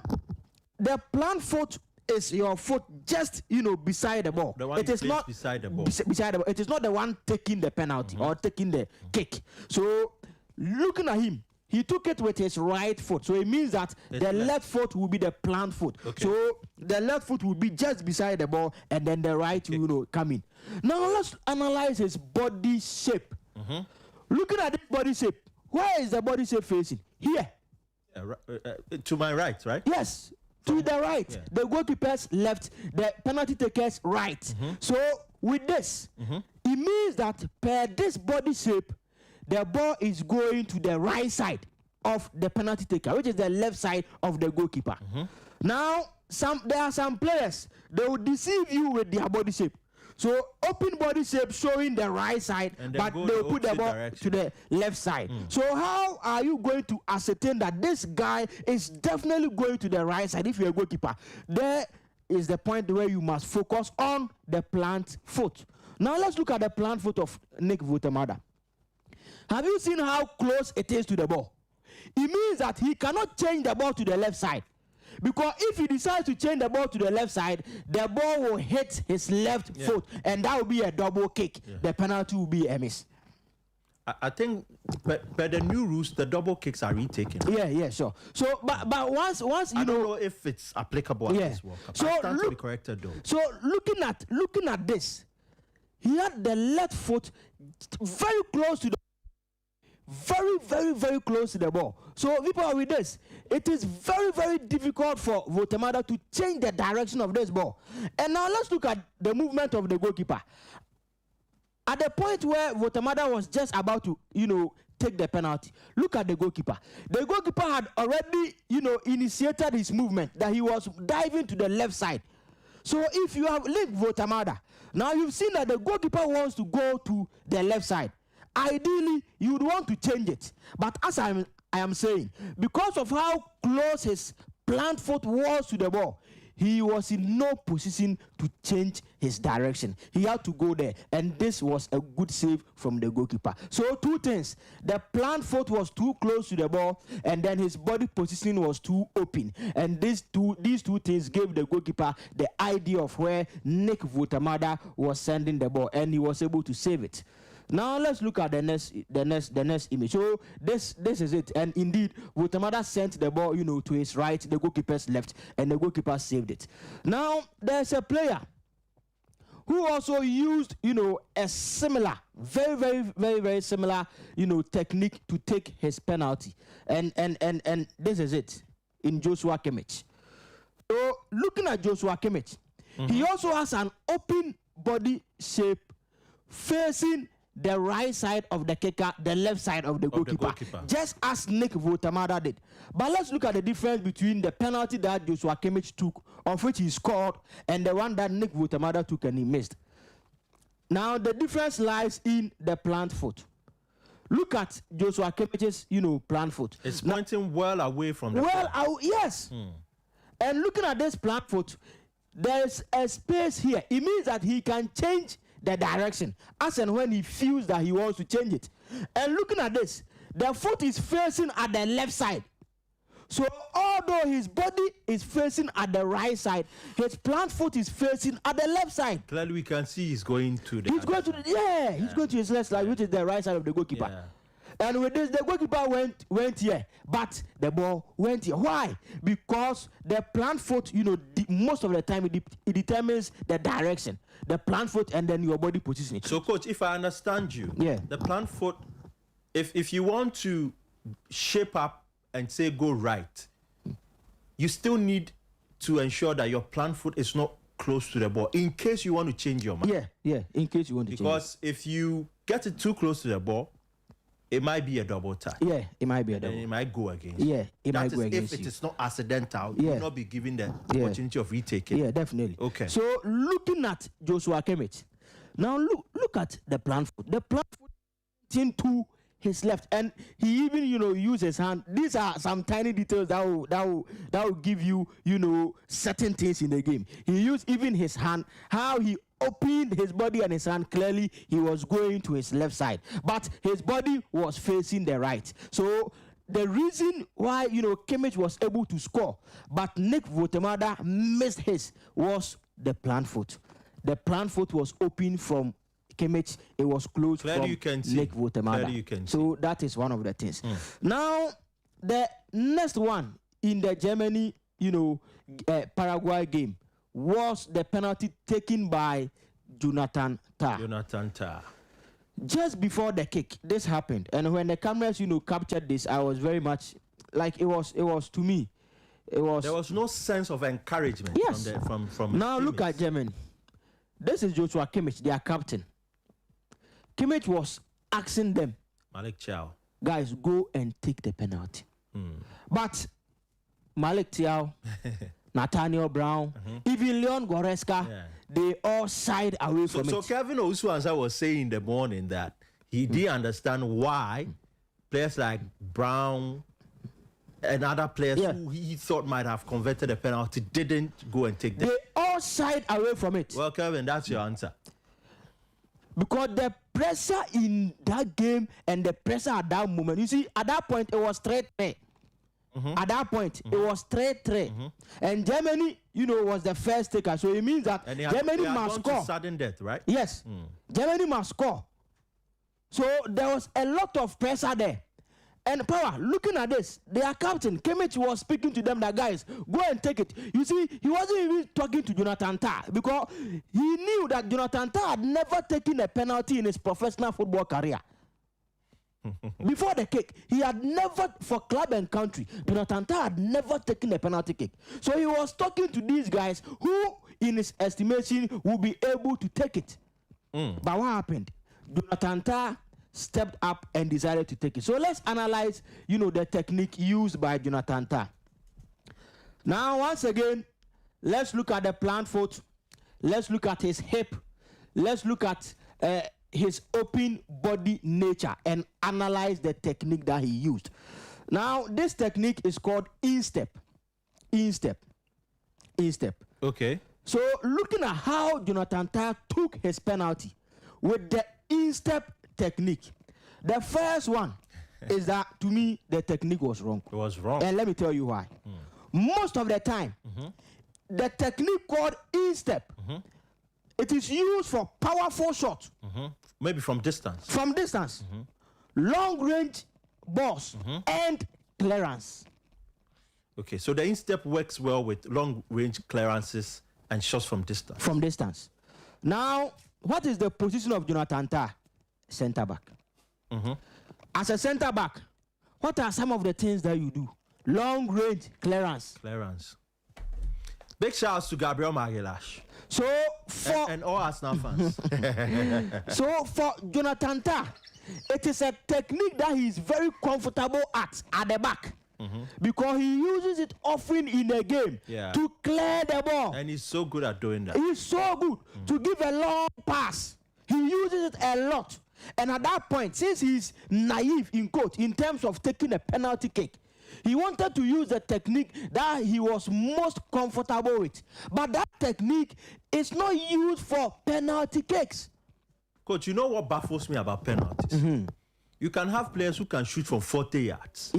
the plant foot is your foot just, you know, beside the ball. The one it is not beside the ball. Beside the ball. It is not the one taking the penalty or taking the kick. So looking at him, he took it with his right foot. So it means that the left foot will be the plant foot. Okay. So the left foot will be just beside the ball, and then the right will, you know, come in. Now let's analyze his body shape. Looking at this body shape, where is the body shape facing? Here. To my right, right? Yes. To the right. Yeah. The goalkeeper's left, the penalty taker's right. So with this, it means that per this body shape, the ball is going to the right side of the penalty taker, which is the left side of the goalkeeper. Now, there are some players, they will deceive you with their body shape. So, open body shape showing the right side, but they will put the ball to the left side. So, how are you going to ascertain that this guy is definitely going to the right side if you're a goalkeeper? There is the point where you must focus on the plant foot. Now, let's look at the plant foot of Nick Vutemada. Have you seen how close it is to the ball? It means that he cannot change the ball to the left side. Because if he decides to change the ball to the left side, the ball will hit his left foot, and that will be a double kick. The penalty will be a miss. I think, by the new rules, the double kicks are retaken. Yeah, sure. So, but once you I don't know if it's applicable at this World Cup. So I stand to be corrected, though. So looking at this, he had the left foot very close to the very close to the ball. So people with this, it is very difficult for Vutemada to change the direction of this ball. And now let's look at the movement of the goalkeeper. At the point where Vutemada was just about to, you know, take the penalty, look at the goalkeeper. The goalkeeper had already, you know, initiated his movement, that he was diving to the left side. So if you have linked Vutemada, now you've seen that the goalkeeper wants to go to the left side. Ideally, you would want to change it. But as I am saying, because of how close his plant foot was to the ball, he was in no position to change his direction. He had to go there, and this was a good save from the goalkeeper. So two things: the plant foot was too close to the ball, and then his body positioning was too open. And these two things gave the goalkeeper the idea of where Nick Vutemada was sending the ball, and he was able to save it. Now let's look at the next image. So this is it, and indeed Vutemada sent the ball, you know, to his right, the goalkeeper's left, and the goalkeeper saved it. Now there's a player who also used, you know, a similar, very similar, you know, technique to take his penalty, and this is it in Joshua Kimmich. So looking at Joshua Kimmich, he also has an open body shape facing the right side of the kicker, the left side of the goalkeeper, just as Nick Vutemada did. But let's look at the difference between the penalty that Joshua Kimmich took, of which he scored, and the one that Nick Vutemada took and he missed. Now the difference lies in the plant foot. Look at Joshua Kimmich's, you know, plant foot. It's pointing well away from the ball. Yes. And looking at this plant foot, there's a space here. It means that he can change the direction as and when he feels that he wants to change it. And looking at this, the foot is facing at the left side. So although his body is facing at the right side, his plant foot is facing at the left side. Clearly we can see he's going to the he's going to his left side, which is the right side of the goalkeeper. And with this, the goalkeeper went here, but the ball went here. Why? Because the plant foot, you know, most of the time it determines the direction. The plant foot and then your body positioning. So, coach, if I understand you, the plant foot, if you want to shape up and say go right, you still need to ensure that your plant foot is not close to the ball in case you want to change your mind. Yeah. In case you want to change. Because if you get it too close to the ball, it might be a double tie. Yeah, it might be a double. And it might go against. Yeah, it That might go is against if you. it is not accidental, you will not be given the opportunity of retaking. Yeah, definitely. Okay. So looking at Joshua Kimmich, now look at the plant foot. The plant foot into his left, and he even used his hand. These are some tiny details that will give you certain things in the game. He used even his hand, how he opened his body and his hand. Clearly he was going to his left side, but his body was facing the right. So the reason why Kimmich was able to score but Nick Votemada missed his was the plant foot. The plant foot was open from Kimmich, it was closed from you can see. Nick Votemada. Clearly you can so that is one of the things. Now the next one in the Germany Paraguay game was the penalty taken by Jonathan Tah. Just before the kick, this happened, and when the cameras captured this, I was very much like it was to me. There was no sense of encouragement from now Kimmich. Look at Germany. This is Joshua Kimmich, their captain. Kimmich was asking them, Malik Thiaw, guys, go and take the penalty. But Malik Thiaw, Nathaniel Brown, even Leon Goretzka, they all shied away from it. So Kevin Owusu-Ansah was saying in the morning that he didn't understand why players like Brown and other players who he thought might have converted a penalty didn't go and take them. They all shied away from it. Well, Kevin, that's your answer. Because the pressure in that game and the pressure at that moment, you see, at that point, it was 3-3. At that point, it was 3-3. And Germany, was the first taker. So it means that Germany must score. Sudden death, right? Yes. Germany must score. So there was a lot of pressure there. And Pawa, looking at this, their captain, Kimmich, was speaking to them that, guys, go and take it. You see, he wasn't even talking to Jonathan Tah because he knew that Jonathan Tah had never taken a penalty in his professional football career. Before the kick, he had never, for club and country, Jonathan Tah had never taken a penalty kick. So he was talking to these guys who, in his estimation, will be able to take it. But what happened? Jonathan Tah stepped up and decided to take it. So let's analyze, the technique used by Jonathan Tah. Now, once again, let's look at the plant foot. Let's look at his hip. Let's look at his open body nature and analyze the technique that he used. Now, this technique is called instep. Instep. Okay. So, looking at how Jonathan Tah took his penalty with the instep technique. The first one is that, to me, the technique was wrong. It was wrong. And let me tell you why. Most of the time, the technique called instep, it is used for powerful shots. Maybe from distance. From distance. Long range balls and clearance. Okay, so the instep works well with long range clearances and shots from distance. From distance. Now, what is the position of Jonathan Tah? Center back. As a center back, what are some of the things that you do? Long range clearance. Big shouts to Gabriel Magalhaes. So for and all Arsenal fans. So for Jonathan Tah, it is a technique that he is very comfortable at the back. Because he uses it often in the game to clear the ball. And he's so good at doing that. He's so good to give a long pass. He uses it a lot. And at that point, since he's naive in Côte in terms of taking a penalty kick, he wanted to use the technique that he was most comfortable with. But that technique is not used for penalty kicks. Coach, you know what baffles me about penalties? You can have players who can shoot from 40 yards,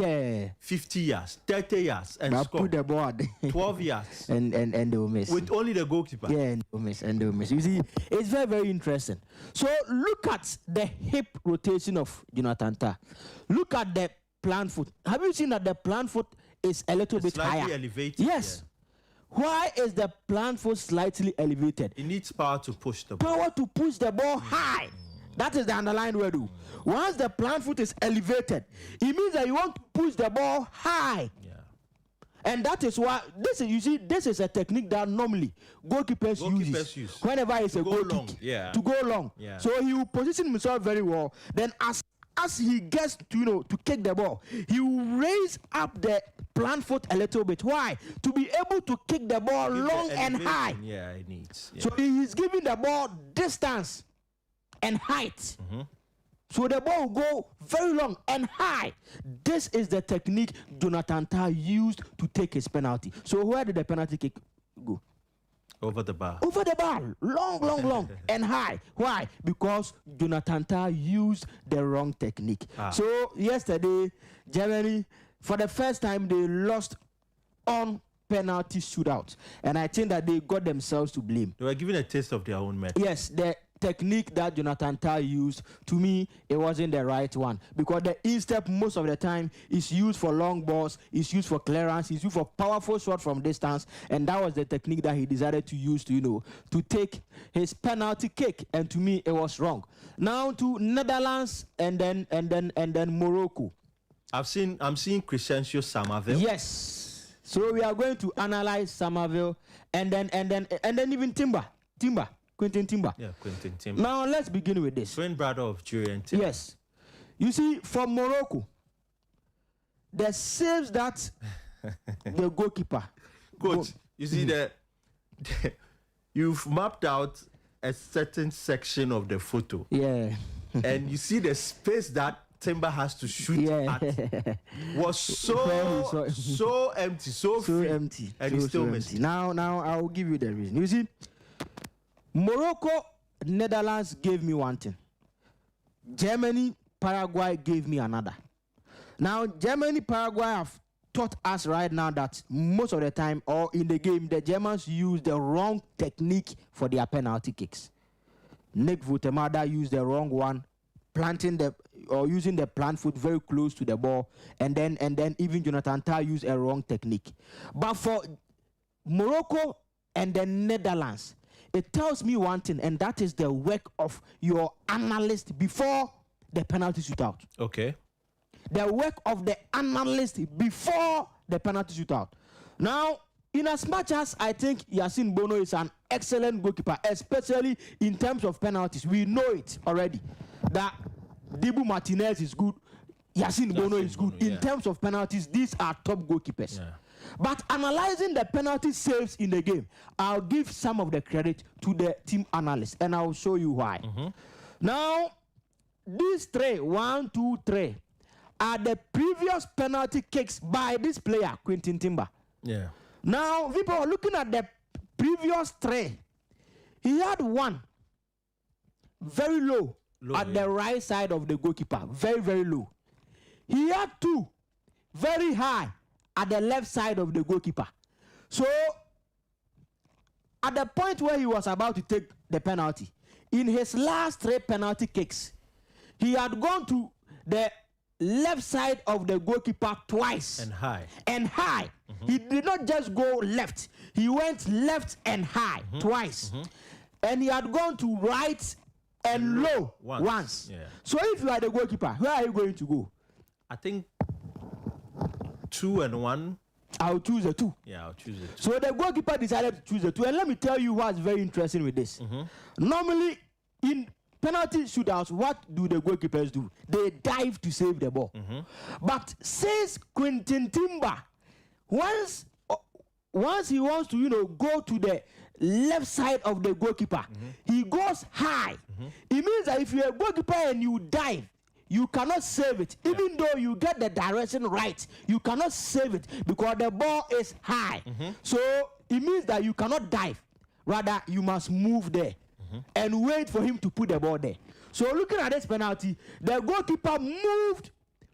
50 yards, 30 yards, and score. Put the ball 12 yards. and they will miss. With only the goalkeeper. Yeah, and they will miss. You see, it's very, very interesting. So look at the hip rotation of Jonathan Tah. Look at the plant foot. Have you seen that the plant foot is a little bit higher? Slightly elevated. Yes. Yeah. Why is the plant foot slightly elevated? It needs power to push the ball. Power to push the ball high. That is the underlined word. Once the plant foot is elevated, it means that you want to push the ball high. Yeah. And that is why this is a technique that normally goalkeepers use whenever it's a goal kick to go long. Yeah. So he will position himself very well. Then as he gets to kick the ball, he will raise up the plant foot a little bit. Why? To be able to kick the ball long and high. Yeah, it needs. Yeah. So he is giving the ball distance and height. So the ball will go very long and high. This is the technique Jonathan Tah used to take his penalty. So where did the penalty kick go? Over the bar. Over the bar. Long and high. Why? Because Jonathan Tah used the wrong technique. So yesterday, Germany, for the first time, they lost on penalty shootout. And I think that they got themselves to blame. They were given a taste of their own medicine. Yes, the technique that Jonathan Tah used, to me, it wasn't the right one, because the instep most of the time is used for long balls, is used for clearance, is used for powerful shot from distance, and that was the technique that he decided to use to take his penalty kick, and to me it was wrong. Now to Netherlands and then Morocco. I'm seeing Crescencio Somerville. Yes. So we are going to analyze Somerville and then even Quentin Timber. Yeah, Quentin Timber. Now let's begin with this. Twin brother of Julian Timber. Yes. You see, for Morocco, the saves that the goalkeeper. Coach, you see you've mapped out a certain section of the photo. Yeah. And you see the space that Timber has to shoot at was so empty, so free, empty, and he still missed it. Now I will give you the reason. You see, Morocco, Netherlands gave me one thing. Germany, Paraguay gave me another. Now, Germany, Paraguay have taught us right now that most of the time, or in the game, the Germans use the wrong technique for their penalty kicks. Nick Vutemada used the wrong one, using the plant foot very close to the ball, and then even Jonathan Tah used a wrong technique. But for Morocco and the Netherlands, it tells me one thing, and that is the work of your analyst before the penalty shootout. Okay. The work of the analyst before the penalty shootout. Now, in as much as I think Yassine Bono is an excellent goalkeeper, especially in terms of penalties, we know it already that Dibu Martinez is good, Yassine Bono is good. In terms of penalties, these are top goalkeepers. Yeah. But analyzing the penalty saves in the game, I'll give some of the credit to the team analyst, and I'll show you why. Now, these 1, 2, 3, are the previous penalty kicks by this player, Quentin Timber. Yeah. Now, people looking at the previous 3, he had one very low at the right side of the goalkeeper, very, very low. He had 2 very high at the left side of the goalkeeper. So, at the point where he was about to take the penalty, in his last 3 penalty kicks, he had gone to the left side of the goalkeeper twice. And high. He did not just go left. He went left and high twice. And he had gone to right and low once. Yeah. So if you are the goalkeeper, where are you going to go? I think 2 and 1. I'll choose a 2. Yeah, I'll choose a 2. So the goalkeeper decided to choose a 2. And let me tell you what's very interesting with this. Normally, in penalty shootouts, what do the goalkeepers do? They dive to save the ball. But since Quentin Timber, once he wants to, go to the left side of the goalkeeper, he goes high. It means that if you're a goalkeeper and you dive, you cannot save it. Even though you get the direction right, you cannot save it because the ball is high. So it means that you cannot dive. Rather, you must move there and wait for him to put the ball there. So looking at this penalty, the goalkeeper moved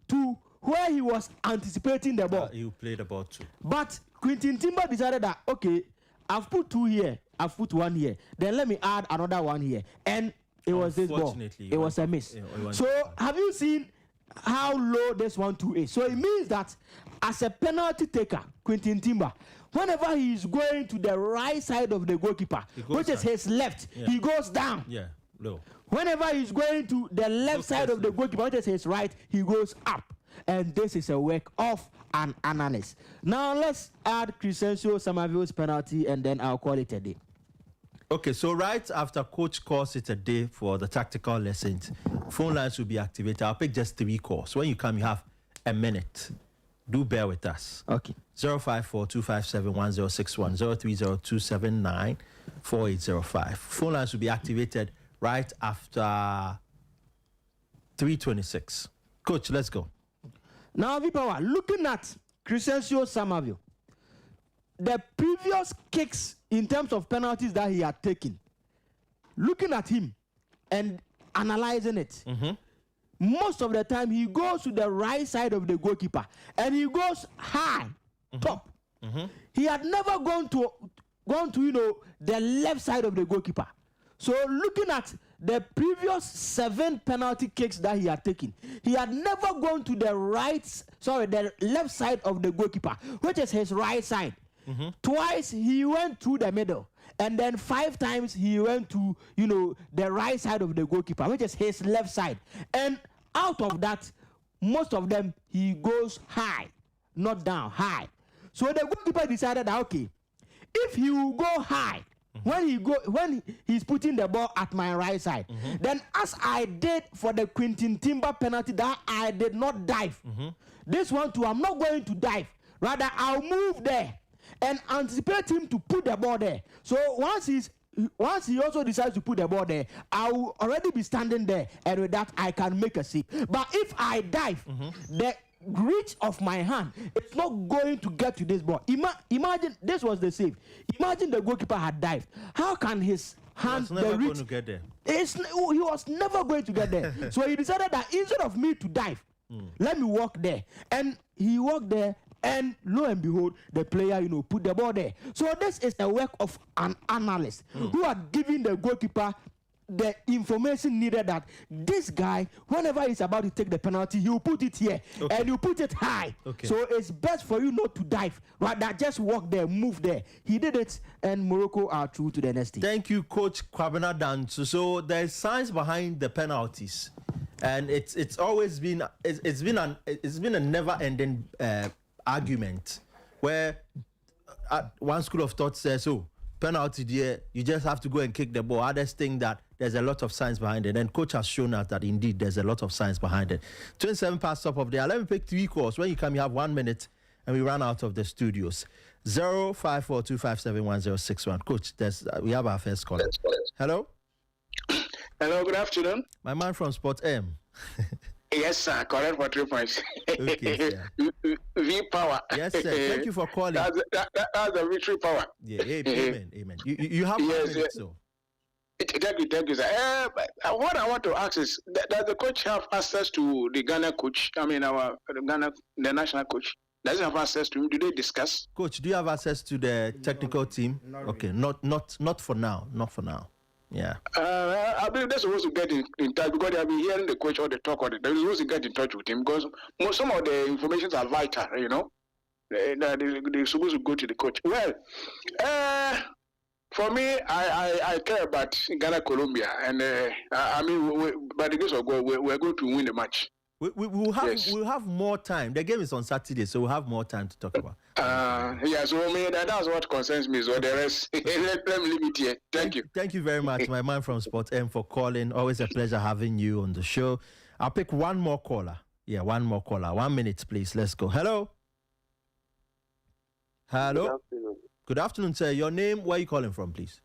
to where he was anticipating the ball. He played the ball too. But Quentin Timber decided that, okay, I've put 2 here, I've put 1 here. Then let me add another 1 here. And it was this ball. It was a miss. So have you seen how low this 1-2 is? So it means that as a penalty taker, Quentin Timber, whenever he is going to the right side of the goalkeeper, which is his left, he goes down. Yeah, low. Whenever he's going to the left side of the goalkeeper, which is his right, he goes up. and this is a work of an analyst. Now let's add Crescencio Somerville's penalty, and then I'll call it a day. Okay, so right after coach calls it a day for the tactical lessons, phone lines will be activated. I'll pick just 3 calls. When you come, you have a minute. Do bear with us. Okay. 054-257-1061, 030-279-4805. Phone lines will be activated right after 3:26. Coach, let's go. Now, Pawa, looking at Crescencio Somerville, the previous kicks in terms of penalties that he had taken, looking at him and analyzing it, most of the time he goes to the right side of the goalkeeper and he goes high, top. He had never gone to the left side of the goalkeeper. So looking at the previous 7 penalty kicks that he had taken, he had never gone to the left side of the goalkeeper, which is his right side. Twice he went through the middle, and then 5 times he went to the right side of the goalkeeper, which is his left side. And out of that, most of them he goes high, not down, high. So the goalkeeper decided that, okay, if he will go high when he's putting the ball at my right side, then as I did for the Quintin Timber penalty that I did not dive, this one too I'm not going to dive. Rather, I'll move there and anticipate him to put the ball there. So once he also decides to put the ball there, I will already be standing there, and with that I can make a save. But if I dive, the reach of my hand is not going to get to this ball. Imagine this was the save. Imagine the goalkeeper had dived. How can his hand going to get there? He was never going to get there. So he decided that instead of me to dive, let me walk there. And he walked there, and lo and behold, the player, put the ball there. So this is the work of an analyst who are giving the goalkeeper the information needed that this guy, whenever he's about to take the penalty, he'll put it here and you put it high. So it's best for you not to dive, rather just walk there, move there. He did it, and Morocco are through to the next stage. Thank you, Coach Kwabena Danso. So there's science behind the penalties, and it's always been it's been a never-ending argument where one school of thought says, penalty there, you just have to go and kick the ball. Others think that there's a lot of science behind it. And coach has shown us that indeed there's a lot of science behind it. 27 past top of the hour. Let me pick 3 calls. When you come, you have 1 minute and we run out of the studios. 054-257-1061. Coach, we have our first caller. Hello? Hello, good afternoon. My man from Sport M. Yes, sir. Correct for 3 points. Okay, sir. V Power. Yes, sir. Thank you for calling. That's the victory power. Yeah, amen. You have 1 minute, so. Thank you, sir. What I want to ask is, does the coach have access to the Ghana coach? I mean, the national coach. Does he have access to him? Do they discuss? Coach, do you have access to the technical team? Okay, not for now. Not for now. Yeah. I believe they're supposed to get in touch because they have been hearing the coach or the talk, they're supposed to get in touch with him because some of the information are vital, They're supposed to go to the coach. Well, for me, I care about Ghana, Colombia, and by the grace of God, we're going to win the match. We'll have more time. The game is on Saturday, so we'll have more time to talk about. So that's what concerns me. So the rest, let me leave it here. Thank you. Thank you very much, my man from Sport M, for calling. Always a pleasure having you on the show. I'll pick one more caller. Yeah, one more caller. 1 minute, please. Let's go. Hello. Good afternoon. Good afternoon, sir. Your name? Where are you calling from, please?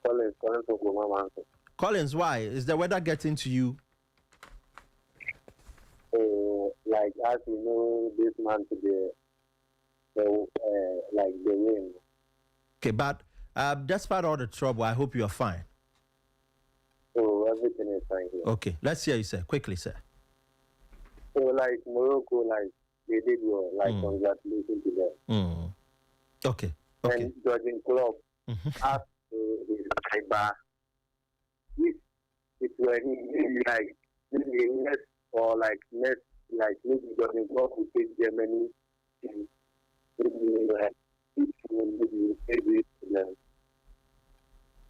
Collins from Mama. Collins, why? Is the weather getting to you? Like as you know, this month the rain. Okay, but despite all the trouble, I hope you are fine. So everything is fine here. Okay, let's hear you, sir. Quickly, sir. So like Morocco, like they did well. Like congratulations to them. Okay. And Jordan Klopp asked his driver if it were him, like next or like next, like maybe Jordan Klopp would take Germany and maybe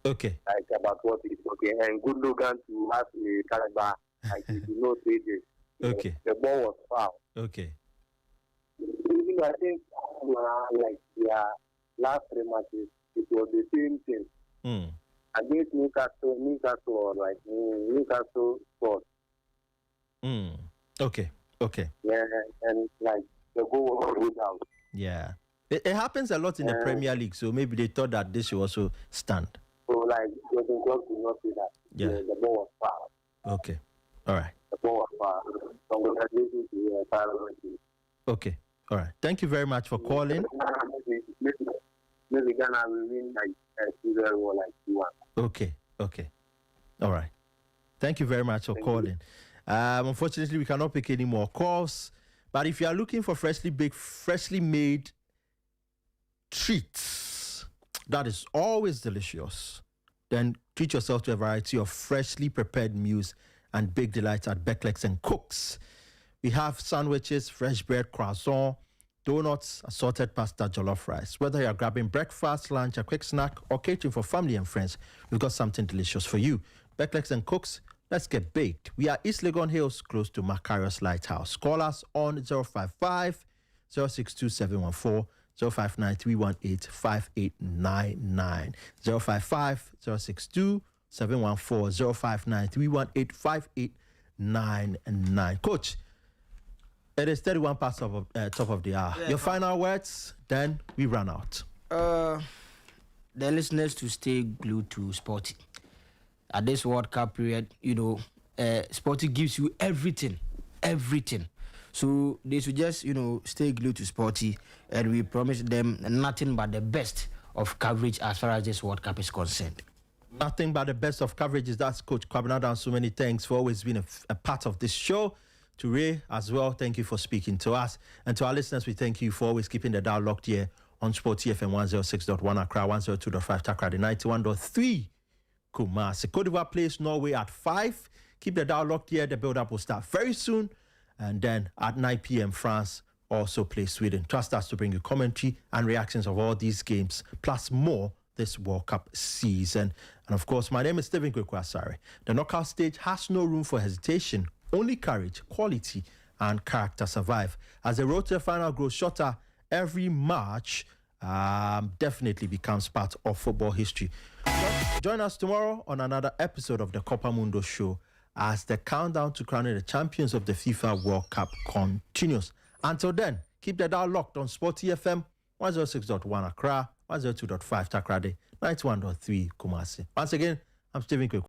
okay. Like about what is okay. And good Logan to ask the Caliber, like you know say this. Okay. The ball was foul. Okay. Even I think like their last 3 matches, it was the same thing. Mm. Against Newcastle or like Newcastle scored. Mm. Okay. Okay. Yeah, and like the goal was ruled out. Yeah. It happens a lot in the Premier League, so maybe they thought that this should also stand. So like Jurgen Klopp did not see that. Yeah. The ball was foul. Okay. All right. The ball was foul. Congratulations to the entire team. Okay. All right. Thank you very much for calling. Maybe Ghana will win like 2-0 or like 2-1. Okay. Okay. All right. Thank you very much for calling. Unfortunately, we cannot pick any more calls. But if you are looking for freshly baked, freshly made treats, that is always delicious, then treat yourself to a variety of freshly prepared meals and baked delights at Beckley's and Cooks. We have sandwiches, fresh bread, croissant, donuts, assorted pasta, jollof rice. Whether you're grabbing breakfast, lunch, a quick snack, or catering for family and friends, we've got something delicious for you. Beckley's and Cooks, let's get baked. We are East Legon Hills, close to Macarius Lighthouse. Call us on 055 062 714 059 318 5899. 055 062 714 059 318 5899. Coach, it is 31 past of top of the hour. Yeah. Your final words, then we run out. The listeners to stay glued to Sporty. At this World Cup period, Sporty gives you everything. So they should just, stay glued to Sporty, and we promise them nothing but the best of coverage as far as this World Cup is concerned. Nothing but the best of coverage. That's Coach Kwabena. So many thanks for always being a part of this show. To Ray as well, thank you for speaking to us. And to our listeners, we thank you for always keeping the dial locked here on Sporty FM 106.1 Accra, 102.5 Takrady, 91.3 Kumasi. Côte d'Ivoire plays Norway at 5. Keep the dial locked here. The build-up will start very soon. And then at 9 p.m., France also plays Sweden. Trust us to bring you commentary and reactions of all these games, plus more this World Cup season. And of course, my name is Stephen Kweku Asare. The knockout stage has no room for hesitation. Only courage, quality, and character survive. As the road to the final grows shorter, every match definitely becomes part of football history. Join us tomorrow on another episode of the Copa Mundo show as the countdown to crowning the champions of the FIFA World Cup continues. Until then, keep the dial locked on Sporty FM 106.1 Accra, 102.5 Takrady, 91.3 Kumasi. Once again, I'm Stephen Kweku.